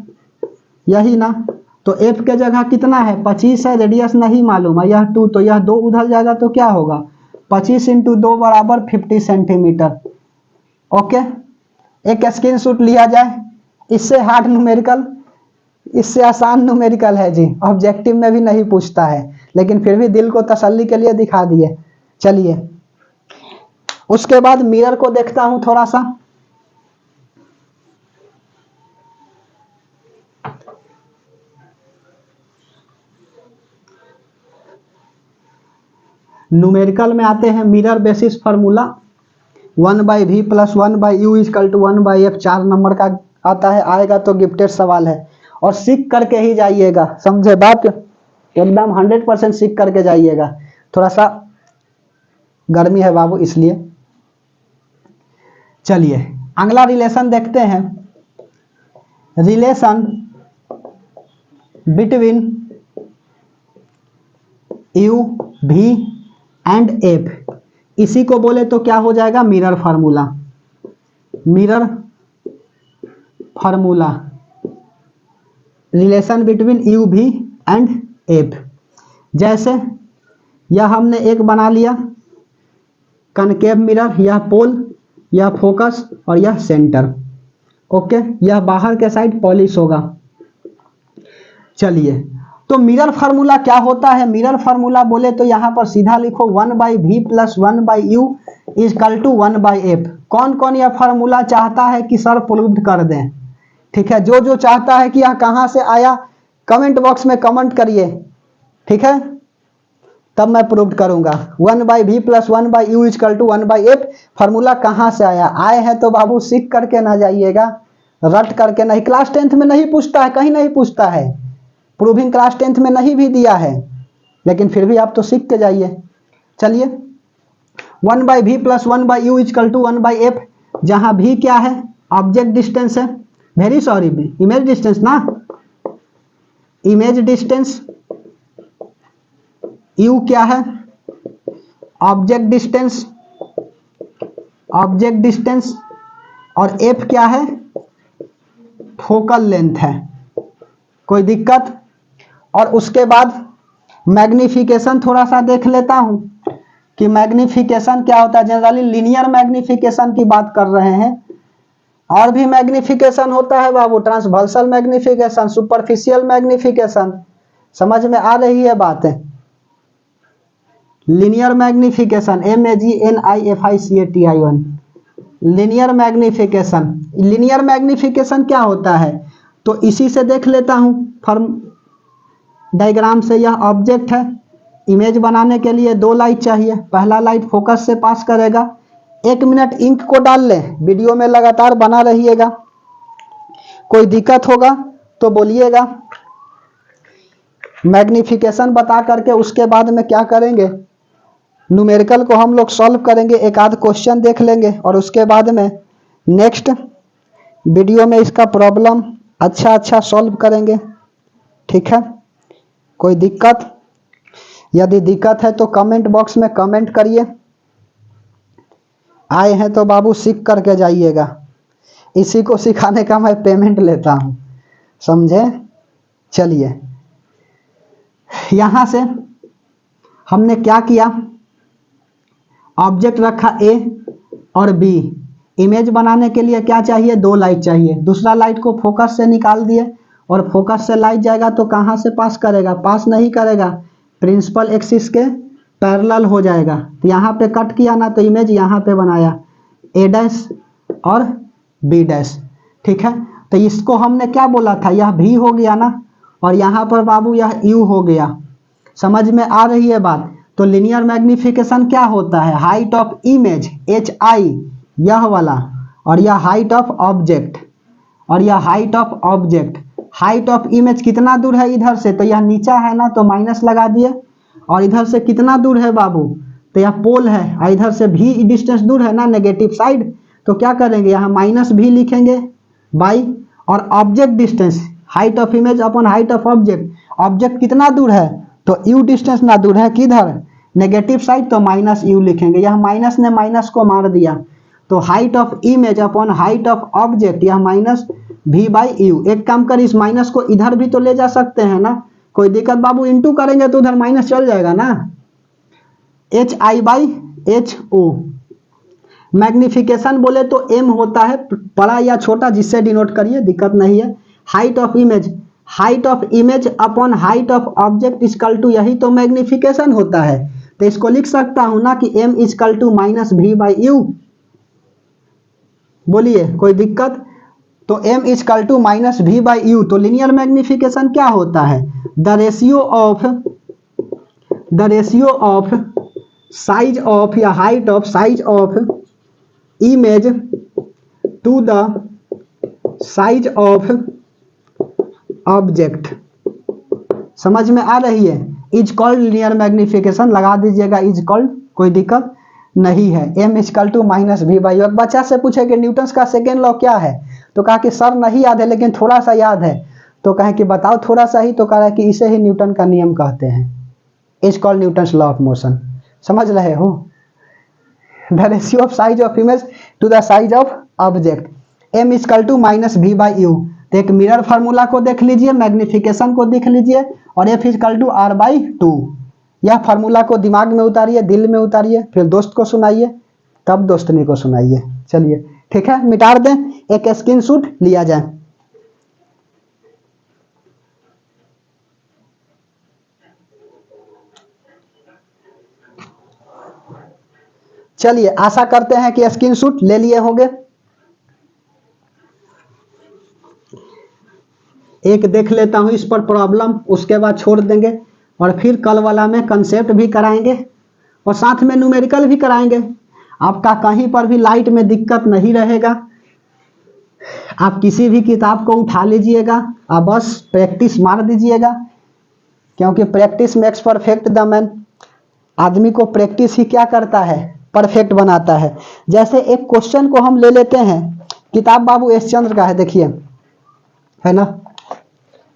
यही ना। तो F के जगह कितना है, 25 है, रेडियस नहीं मालूम है, यह 2, तो यह 2 उधर जाएगा तो क्या होगा, 25 × 2 बराबर 50 सेंटीमीटर। ओके, एक स्क्रीनशॉट लिया जाए। इससे हार्ड न्यूमेरिकल, इससे आसान न्यूमेरिकल है जी, ऑब्जेक्टिव में भी नहीं पूछता है, लेकिन फिर भी दिल को तसल्ली के लिए दिखा दिए। चलिए उसके बाद मिरर को देखता हूं थोड़ा सा। न्यूमेरिकल में आते हैं mirror basis formula 1/v + 1/u = 1/f, 4 number का आता है, आएगा तो गिफ्टेड सवाल है। और सीख करके ही जाइएगा, समझे बात, एकदम 100% सीख करके जाइएगा। थोड़ा सा गर्मी है बाबू इसलिए। चलिए अगला रिलेशन देखते हैं, relation between u, v and f, इसी को बोले तो क्या हो जाएगा, mirror formula. Mirror formula, relation between u, v and f। जैसे यह हमने एक बना लिया कनकेव मिरर, यह पोल, यह फोकस और यह सेंटर। ओके, यह बाहर के साइड पॉलिश होगा। चलिए, तो मिरर फार्मूला क्या होता है, मिरर फार्मूला बोले तो यहां पर सीधा लिखो 1/v + 1/u = 1/f। कौन कौन यह फार्मूला चाहता है कि सर प्रूव्ड कर दें, ठीक है, जो जो चाहता है कि यह कहां से आया कमेंट बॉक्स में कमेंट करिए, ठीक है, तब मैं प्रूव करूंगा। 1/v + 1/u = 1/f फार्मूला कहां से आया, आए हैं तो बाबू सीख करके ना जाइएगा, रट करके नहीं। क्लास 10th में नहीं पूछता है, कहीं नहीं पूछता है, प्रूविंग क्लास 10th में नहीं भी दिया है, लेकिन फिर भी आप तो सीख के जाइए। चलिए 1/v + 1/u = 1/f, जहां v क्या है, ऑब्जेक्ट डिस्टेंस है, वेरी सॉरी इमेज डिस्टेंस ना, इमेज डिस्टेंस, u क्या है, ऑब्जेक्ट डिस्टेंस, ऑब्जेक्ट डिस्टेंस, और f क्या है, फोकल लेंथ है। कोई दिक्कत, और उसके बाद मैग्निफिकेशन थोड़ा सा देख लेता हूं कि मैग्निफिकेशन क्या होता है। जनरली लीनियर मैग्निफिकेशन की बात कर रहे हैं, और भी मैग्निफिकेशन होता है बाबू, ट्रांसवर्सल मैग्निफिकेशन, सुपरफिशियल मैग्निफिकेशन, समझ में आ रही है बात। Linear magnification, MAGNIFICATION, linear magnification. Linear magnification क्या होता है, तो इसी से देख लेता हूं फॉर्म डायग्राम से। यह ऑब्जेक्ट है, इमेज बनाने के लिए 2 लाइट चाहिए, पहला लाइट फोकस से पास करेगा। 1 मिनट इंक को डाल लें, वीडियो में लगातार बना रहिएगा, कोई दिक्कत होगा तो बोलिएगा। मैग्निफिकेशन बता करके उसके बाद में क्या करेंगे, न्यूमेरिकल को हम लोग सॉल्व करेंगे, एक आध क्वेश्चन देख लेंगे, और उसके बाद में नेक्स्ट वीडियो में इसका प्रॉब्लम अच्छा सॉल्व करेंगे, ठीक है। कोई दिक्कत, यदि दिक्कत है तो कमेंट बॉक्स में कमेंट करिए। आए हैं तो बाबू सीख करके जाइएगा, इसी को सिखाने का मैं पेमेंट लेता हूं, समझे। चलिए यहां से हमने क्या किया, ऑब्जेक्ट रखा ए और बी। इमेज बनाने के लिए क्या चाहिए, 2 लाइट चाहिए। दूसरा लाइट को फोकस से निकाल दिए और फोकस से लाइट जाएगा तो कहाँ से पास करेगा, पास नहीं करेगा, प्रिंसिपल एक्सिस के पैरेलल हो जाएगा। तो यहाँ पे कट किया ना तो इमेज यहाँ पे बनाया ए डैश और बी डैश। ठीक है, तो इसको हमने क्या बोला था, यह भी हो गया ना, और यहाँ पर बाबू यह यू हो गया। समझ में आ रही है बात। तो लीनियर मैग्निफिकेशन क्या होता है, height of image H I यह वाला, और यह हाइट ऑफ ऑब्जेक्ट, और यह height of object. Height of image कितना दूर है इधर से, तो यह नीचा है ना तो माइनस लगा दिए, और इधर से कितना दूर है बाबू, तो यह पोल है, और इधर से भी डिस्टेंस दूर है ना नेगेटिव साइड, तो क्या करेंगे यहाँ माइनस भी लिखेंगे बाई, और object distance height of image upon height of object. Object कितना दूर है, तो यू डिस्टेंस ना दूर है किधर, नेगेटिव साइड, तो माइनस यू लिखेंगे। यह माइनस ने माइनस को मार दिया, तो height of image upon height of object, यह माइनस भी बाई यू। एक काम कर, इस माइनस को इधर भी तो ले जा सकते हैं ना, कोई दिक्कत बाबू, इंटू करेंगे तो उधर माइनस चल जाएगा ना। H I by H O. Magnification बोले तो एम होता है बड़ा या छोटा, जिससे डिनोट करिए, दिक्कत नहीं है। Height of image, height of image upon height of object equal to, यही तो मैग्निफिकेशन होता है। तो इसको लिख सकता हूं ना कि एम इजकल टू माइनस भी बाई यू। बोलिए कोई दिक्कत, तो m इजकल टू माइनस भी बाई यू। तो लीनियर मैग्निफिकेशन क्या होता है, the ratio of size of या height of size of image to the size of object. समझ में आ रही है, इज कॉल्ड लीनियर मैग्निफिकेशन, लगा दीजिएगा इज कॉल्ड, कोई दिक्कत नहीं है। m इजकल टू माइनस भी बाई। एक बच्चा से पूछे कि न्यूटन का सेकेंड लॉ क्या है, तो कहा कि सर नहीं याद है लेकिन थोड़ा सा याद है, तो कहे कि बताओ थोड़ा सा ही, तो कहा कि इसे ही न्यूटन का नियम कहते हैं, is called Newton's law of motion. समझ रहे हो, the ratio of size of image to the size of object, m is equal to minus भी बाई यू। तो एक मिरर फार्मूला को देख लीजिए, मैग्निफिकेशन को देख लीजिए, और f equal to R by two. यह फार्मूला को दिमाग में उतारिए, दिल में उतारिए, फिर दोस्त को सुनाइए, तब दोस्तनी को सुनाइए। चलिए ठीक है, मिटा दें, एक स्क्रीनशॉट लिया जाए। चलिए आशा करते हैं कि स्क्रीनशॉट ले लिए होंगे। एक देख लेता हूं इस पर प्रॉब्लम, उसके बाद छोड़ देंगे, और फिर कल वाला में कंसेप्ट भी कराएंगे और साथ में न्यूमेरिकल भी कराएंगे। आपका कहीं पर भी लाइट में दिक्कत नहीं रहेगा, आप किसी भी किताब को उठा लीजिएगा, आप बस प्रैक्टिस मार दीजिएगा, क्योंकि practice makes perfect the man. आदमी को प्रैक्टिस ही क्या करता है, परफेक्ट बनाता है। जैसे एक क्वेश्चन को हम ले लेते हैं, किताब बाबू एस चंद्र का है, देखिए है ना,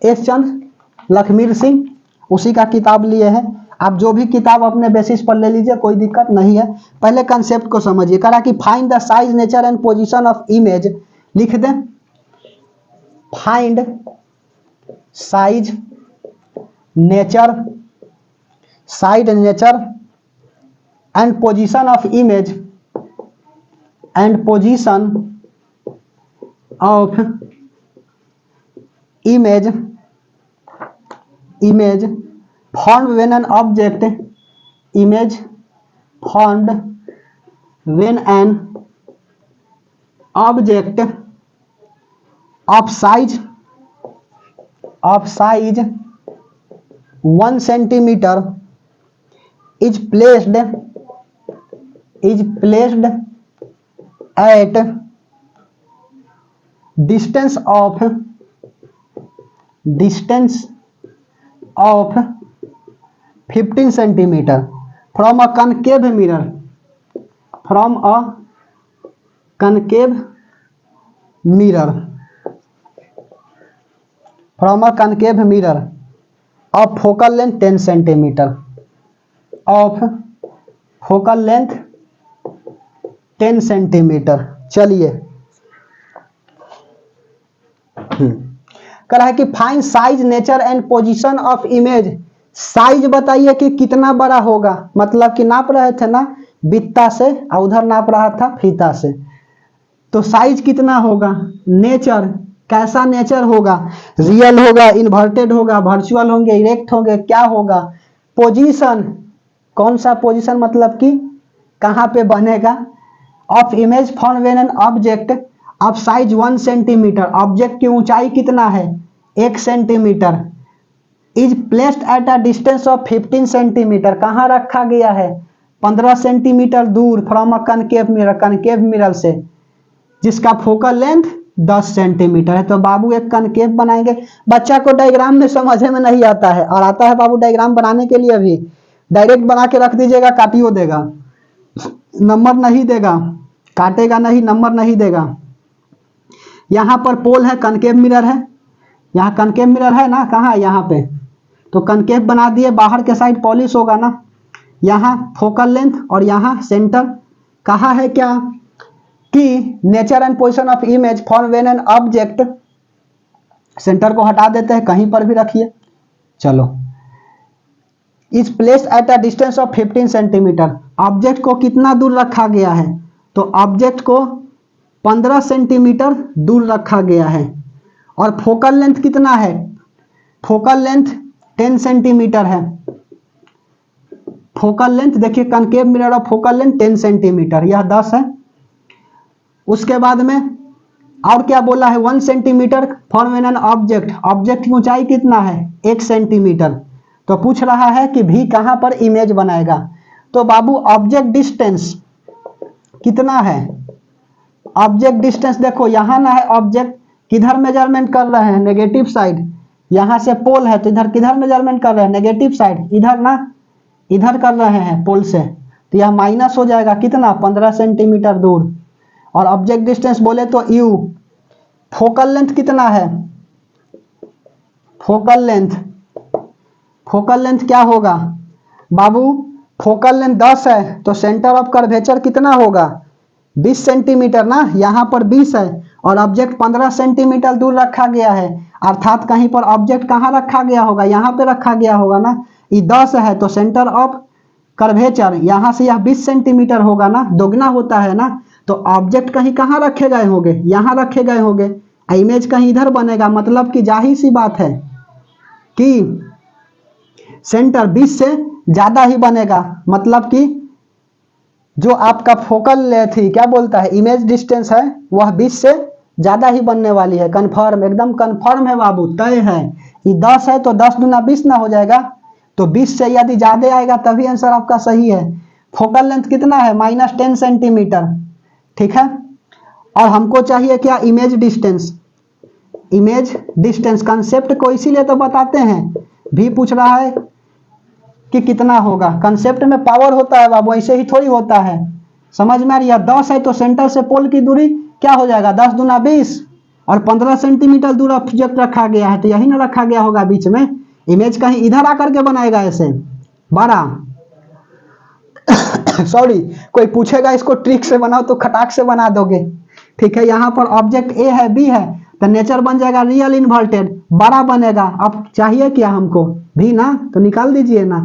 एस चंद्र लखमीर सिंह, उसी का किताब लिए हैं। आप जो भी किताब अपने बेसिस पर ले लीजिए, कोई दिक्कत नहीं है। पहले कंसेप्ट को समझिए, कहा कि find the size nature and position of image, लिख दें find size nature, side nature and position of image, and position of image formed when an object, image formed when an object of size 1 centimeter is placed at distance of 15 centimeter from a concave mirror, of focal length 10 centimeter, चलिए कह रहा है कि find size nature and position of image. Size बताइए कि कितना बड़ा होगा, मतलब कि नाप रहे थे ना बित्ता से, और उधर नाप रहा था फीता से। तो साइज कितना होगा, नेचर, कैसा नेचर होगा, रियल होगा, इन्वर्टेड होगा, वर्चुअल होंगे, इरेक्ट होंगे, क्या होगा, पोजीशन, कौन सा पोजीशन मतलब कि कहाँ पे बनेगा, of image form when an object of size 1 centimetre, object की ऊंचाई कितना है 1 centimetre, is placed at a distance of 15 centimetre, कहाँ रखा गया है 15 सेंटीमीटर दूर from a concave mirror, concave mirror से, जिसका फोकल लेंथ 10 सेंटीमीटर है। तो बाबू एक कनकेव बनाएंगे। बच्चा को डायग्राम में समझ में नहीं आता है, और आता है बाबू डायग्राम बनाने के लिए भी, डायरेक्ट बना के रख दीजिएगा, काटियो देगा, नंबर नहीं देगा, काटेगा नहीं, नंबर नहीं देगा। यहाँ पर पोल है, कनकेव मिरर है, यहाँ कनकेव मिरर है ना, कहाँ है यहाँ पे, तो कनकेव बना दिए, बाहर के साइड पॉलिश होगा ना, यहाँ फोकल लेंथ और यहाँ सेंटर। कहा है क्या कि nature and position of image for when an object, centre को हटा देते हैं, कहीं पर भी रखिए, चलो, is place at a distance of 15 centimetre, object को कितना दूर रखा गया है, तो ऑब्जेक्ट को 15 सेंटीमीटर दूर रखा गया है। और फोकल लेंथ कितना है, फोकल लेंथ 10 सेंटीमीटर है, फोकल लेंथ देखिए कनकेव मिरर और फोकल लेंथ 10 सेंटीमीटर, यह 10 है। उसके बाद में और क्या बोला है, 1 centimetre for when an object, object की ऊंचाई कितना है 1 सेंटीमीटर, तो पूछ रहा है कि भी कहां पर इमेज बनाएगा। तो बाबू ऑब्जेक्ट डिस्टेंस कितना है, ऑब्जेक्ट डिस्टेंस देखो यहां ना है, ऑब्जेक्ट किधर मेजरमेंट कर रहे हैं नेगेटिव साइड, यहां से पोल है तो इधर किधर मेजरमेंट कर रहे हैं नेगेटिव साइड, इधर ना, इधर कर रहे हैं पोल से, तो यह माइनस हो जाएगा कितना 15 सेंटीमीटर दूर। और ऑब्जेक्ट डिस्टेंस बोले तो यू, फोकल लेंथ कितना है, फोकल लेंथ, फोकल लेंथ क्या होगा बाबू, फोकल लेंथ 10 है तो सेंटर ऑफ कर्वेचर कितना होगा 20 सेंटीमीटर ना, यहाँ पर 20 है और ऑब्जेक्ट 15 सेंटीमीटर दूर रखा गया है, अर्थात कहीं पर ऑब्जेक्ट कहाँ रखा गया होगा, यहाँ पे रखा गया होगा ना, ये 10 है तो सेंटर ऑफ कर्वेचर यहाँ से यह 20 सेंटीमीटर होगा ना, दोगुना होता है ना, तो ऑब्जेक्ट कहीं कहाँ रखे गए होंगे, यहाँ रखे गए होंगे, इमेज कहीं इधर बनेगा, मतलब कि जाहिर सी बात है कि सेंटर 20 से ज्यादा ही बनेगा, मतलब कि जो आपका फोकल थी क्या बोलता है इमेज डिस्टेंस है वह 20 से ज्यादा ही बनने वाली है, कंफर्म, एकदम कंफर्म है बाबू, तय है। ये 10 है तो 10 दूना 20 ना हो जाएगा, तो 20 से यदि ज्यादा आएगा तभी आंसर आपका सही है। फोकल लेंथ कितना है -10 सेंटीमीटर, ठीक है। और हमको चाहिए क्या image distance, image distance concept को इसीलिए तो बताते हैं, भी पूछ रहा है कि कितना होगा, कंसेप्ट में पावर होता है बाबू, ऐसे ही थोड़ी होता है, समझ में आ रही है। 10 है तो सेंटर से पोल की दूरी क्या हो जाएगा 10 दूना 20, और 15 सेंटीमीटर दूर ऑब्जेक्ट रखा गया है तो यही ना रखा गया होगा बीच में, इमेज कहीं इधर आकर के बनाएगा ऐसे बड़ा सॉरी, कोई पूछेगा इसको ट्रिक से बनाओ तो खटाक से बना दोगे, ठीक है। यहाँ पर ऑब्जेक्ट ए है बी है तो नेचर बन जाएगा रियल इन्वर्टेड, बड़ा बनेगा। अब चाहिए क्या हमको भी ना, तो निकाल दीजिए ना,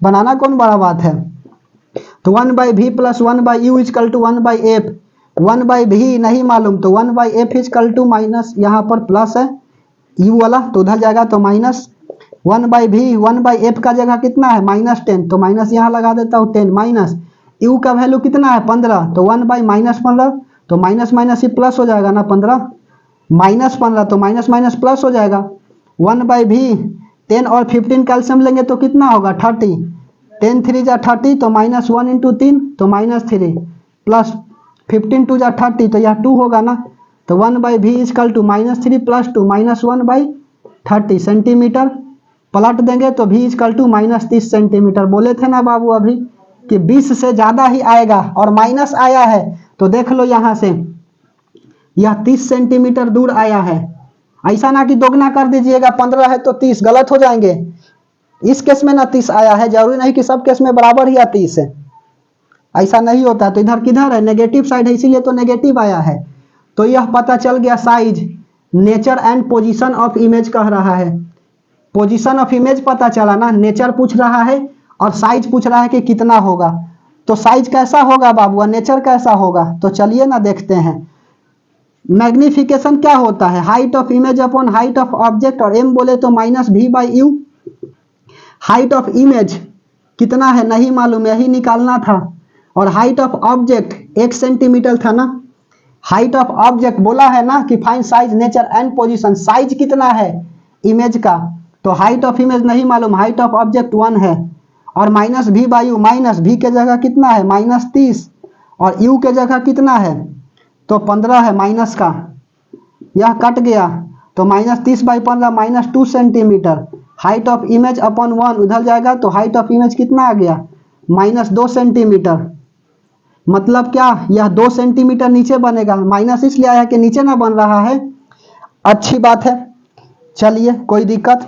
बनाना कौन बड़ा बात है। तो 1/v + 1/u = 1/f, 1/v नहीं मालूम तो 1/f = माइनस, यहाँ पर प्लस है u वाला तो उधर जाएगा तो माइनस, 1/v 1/f का जगह कितना है -10 तो माइनस यहाँ लगा देता हूँ 10, माइनस u का वैल्यू कितना है 15 तो 1/-15 तो माइनस माइनस ही प्लस हो जाएगा ना, 15 -15 तो माइनस माइनस प्लस हो जाएगा, 1/v 10 और 15 कैल्शियम लेंगे तो कितना होगा 30, 10 3 जा 30 तो -1 × 3 तो -3 प्लस 15 2 जा 30 तो यह 2 होगा ना, तो 1/v = -3 + 2 -1/30 सेंटीमीटर, पलट देंगे तो v = -30 सेंटीमीटर। बोले थे ना बाबू अभी कि 20 से ज्यादा ही आएगा और माइनस आया है, तो देख लो यहाँ से यह 30 सेंटीमीटर दूर आया है, ऐसा ना कि दोगुना कर दीजिएगा, 15 है तो 30, गलत हो जाएंगे। इस केस में ना 30 आया है, जरूरी नहीं कि सब केस में बराबर ही 30 है, ऐसा नहीं होता। तो इधर किधर है नेगेटिव साइड है, इसीलिए तो नेगेटिव आया है। तो यह पता चल गया size, nature and position of image कह रहा है, पोजीशन ऑफ इमेज पता चला ना, नेचर पूछ रहा है और साइज पूछ रहा है कि कितना होगा। तो साइज कैसा होगा बाबू, नेचर कैसा होगा, तो चलिए ना देखते हैं। मैग्निफिकेशन क्या होता है, height of image upon height of object, और एम बोले तो -v/u। हाइट ऑफ इमेज कितना है नहीं मालूम, यही निकालना था। और हाइट ऑफ ऑब्जेक्ट 1 सेंटीमीटर था ना। हाइट ऑफ ऑब्जेक्ट बोला है ना कि find size nature and position, size कितना है इमेज का, तो हाइट ऑफ इमेज नहीं मालूम, हाइट ऑफ ऑब्जेक्ट 1 है। और -v/u, माइनस v के जगह कितना है -30, और u के जगह कितना है तो 15 है माइनस का, यह कट गया तो -30/15 -2 centimetre. Height of image upon 1 उधर जाएगा तो हाइट ऑफ इमेज कितना आ गया -2 सेंटीमीटर। मतलब क्या, यह 2 सेंटीमीटर नीचे बनेगा, माइनस इसलिए आया कि नीचे ना बन रहा है। अच्छी बात है, चलिए कोई दिक्कत।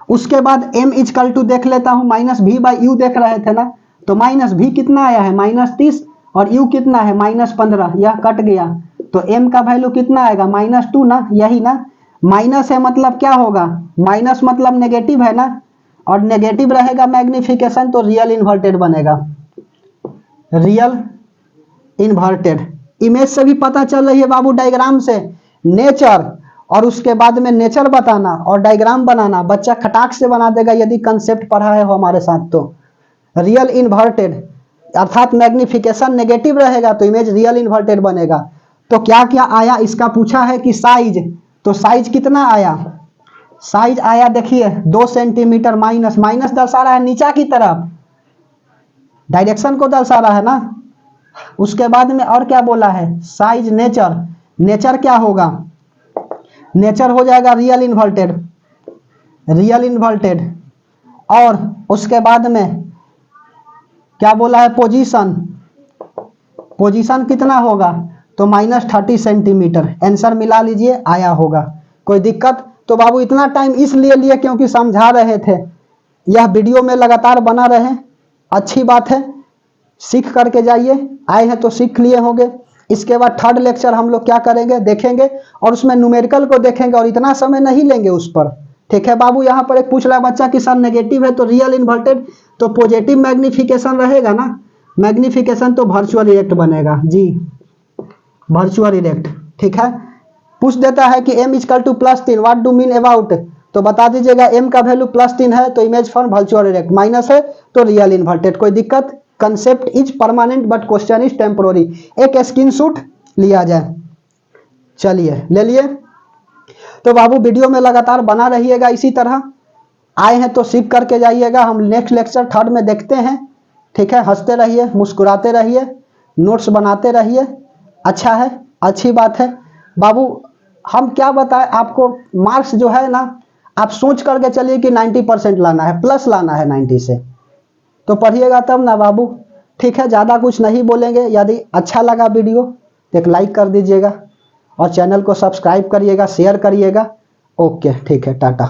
उसके बाद m इजकल टू देख लेता हूं, -v/u देख रहे थे ना, तो -v कितना आया है -30, और u कितना है -15, यह कट गया तो m का वैल्यू कितना आएगा -2 ना, यही ना। माइनस है मतलब क्या होगा, माइनस मतलब नेगेटिव है ना, और नेगेटिव रहेगा मैग्निफिकेशन तो रियल इन्वर्टेड बनेगा, रियल इन्वर्टेड। इमेज से भी पता चल रही है बाबू, डायग्राम से नेचर, और उसके बाद में नेचर बताना और डायग्राम बनाना बच्चा खटाक से बना देगा यदि कंसेप्ट पढ़ा है हो हमारे साथ तो। रियल इन्वर्टेड अर्थात मैग्निफिकेशन नेगेटिव रहेगा तो इमेज रियल इन्वर्टेड बनेगा। तो क्या क्या आया इसका पूछा है कि साइज, तो साइज कितना आया, साइज आया देखिए 2 सेंटीमीटर, माइनस माइनस दर्शा रहा है नीचा की तरफ, डायरेक्शन को दर्शा रहा है ना। उसके बाद में और क्या बोला है, साइज नेचर, नेचर क्या होगा, नेचर हो जाएगा रियल इन्वर्टेड, रियल इन्वर्टेड। और उसके बाद में क्या बोला है, पोजीशन, पोजीशन कितना होगा तो -30 सेंटीमीटर। आंसर मिला लीजिए, आया होगा। कोई दिक्कत, तो बाबू इतना टाइम इसलिए लिए क्योंकि समझा रहे थे, यह वीडियो में लगातार बना रहे, अच्छी बात है, सीख करके जाइए, आए हैं तो सीख लिए होंगे। इसके बाद थर्ड लेक्चर हम लोग क्या करेंगे देखेंगे, और उसमें न्यूमेरिकल को देखेंगे, और इतना समय नहीं लेंगे उस पर, ठीक है बाबू। यहाँ पर एक पूछ रहा है बच्चा कि सर नेगेटिव है तो रियल इन्वर्टेड, तो पॉजिटिव मैग्निफिकेशन रहेगा ना, मैग्निफिकेशन तो वर्चुअल इरेक्ट बनेगा जी, वर्चुअल इरेक्ट, ठीक है। पूछ देता है कि m is equal to +3 what do mean about, तो बता दीजिएगा m का वैल्यू +3 है तो image form virtual erect, minus है तो रियल इन्वर्टेड। कोई दिक्कत, concept is permanent but question is temporary. एक स्क्रीनशॉट लिया जाए, चलिए ले लिए। तो बाबू वीडियो में लगातार बना रहिएगा इसी तरह, आए हैं तो सीख करके जाइएगा। हम नेक्स्ट लेक्चर थर्ड में देखते हैं, ठीक है। हंसते रहिए, मुस्कुराते रहिए, नोट्स बनाते रहिए, अच्छा है, अच्छी बात है बाबू। हम क्या बताएं आपको, मार्क्स जो है ना आप सोच करके चलिए कि 90% लाना है, प्लस लाना है 90 से, तो पढ़िएगा तब ना बाबू, ठीक है। ज़्यादा कुछ नहीं बोलेंगे, यदि अच्छा लगा वीडियो तो एक लाइक कर दीजिएगा, और चैनल को सब्सक्राइब करिएगा, शेयर करिएगा। ओके, ठीक है, टाटा।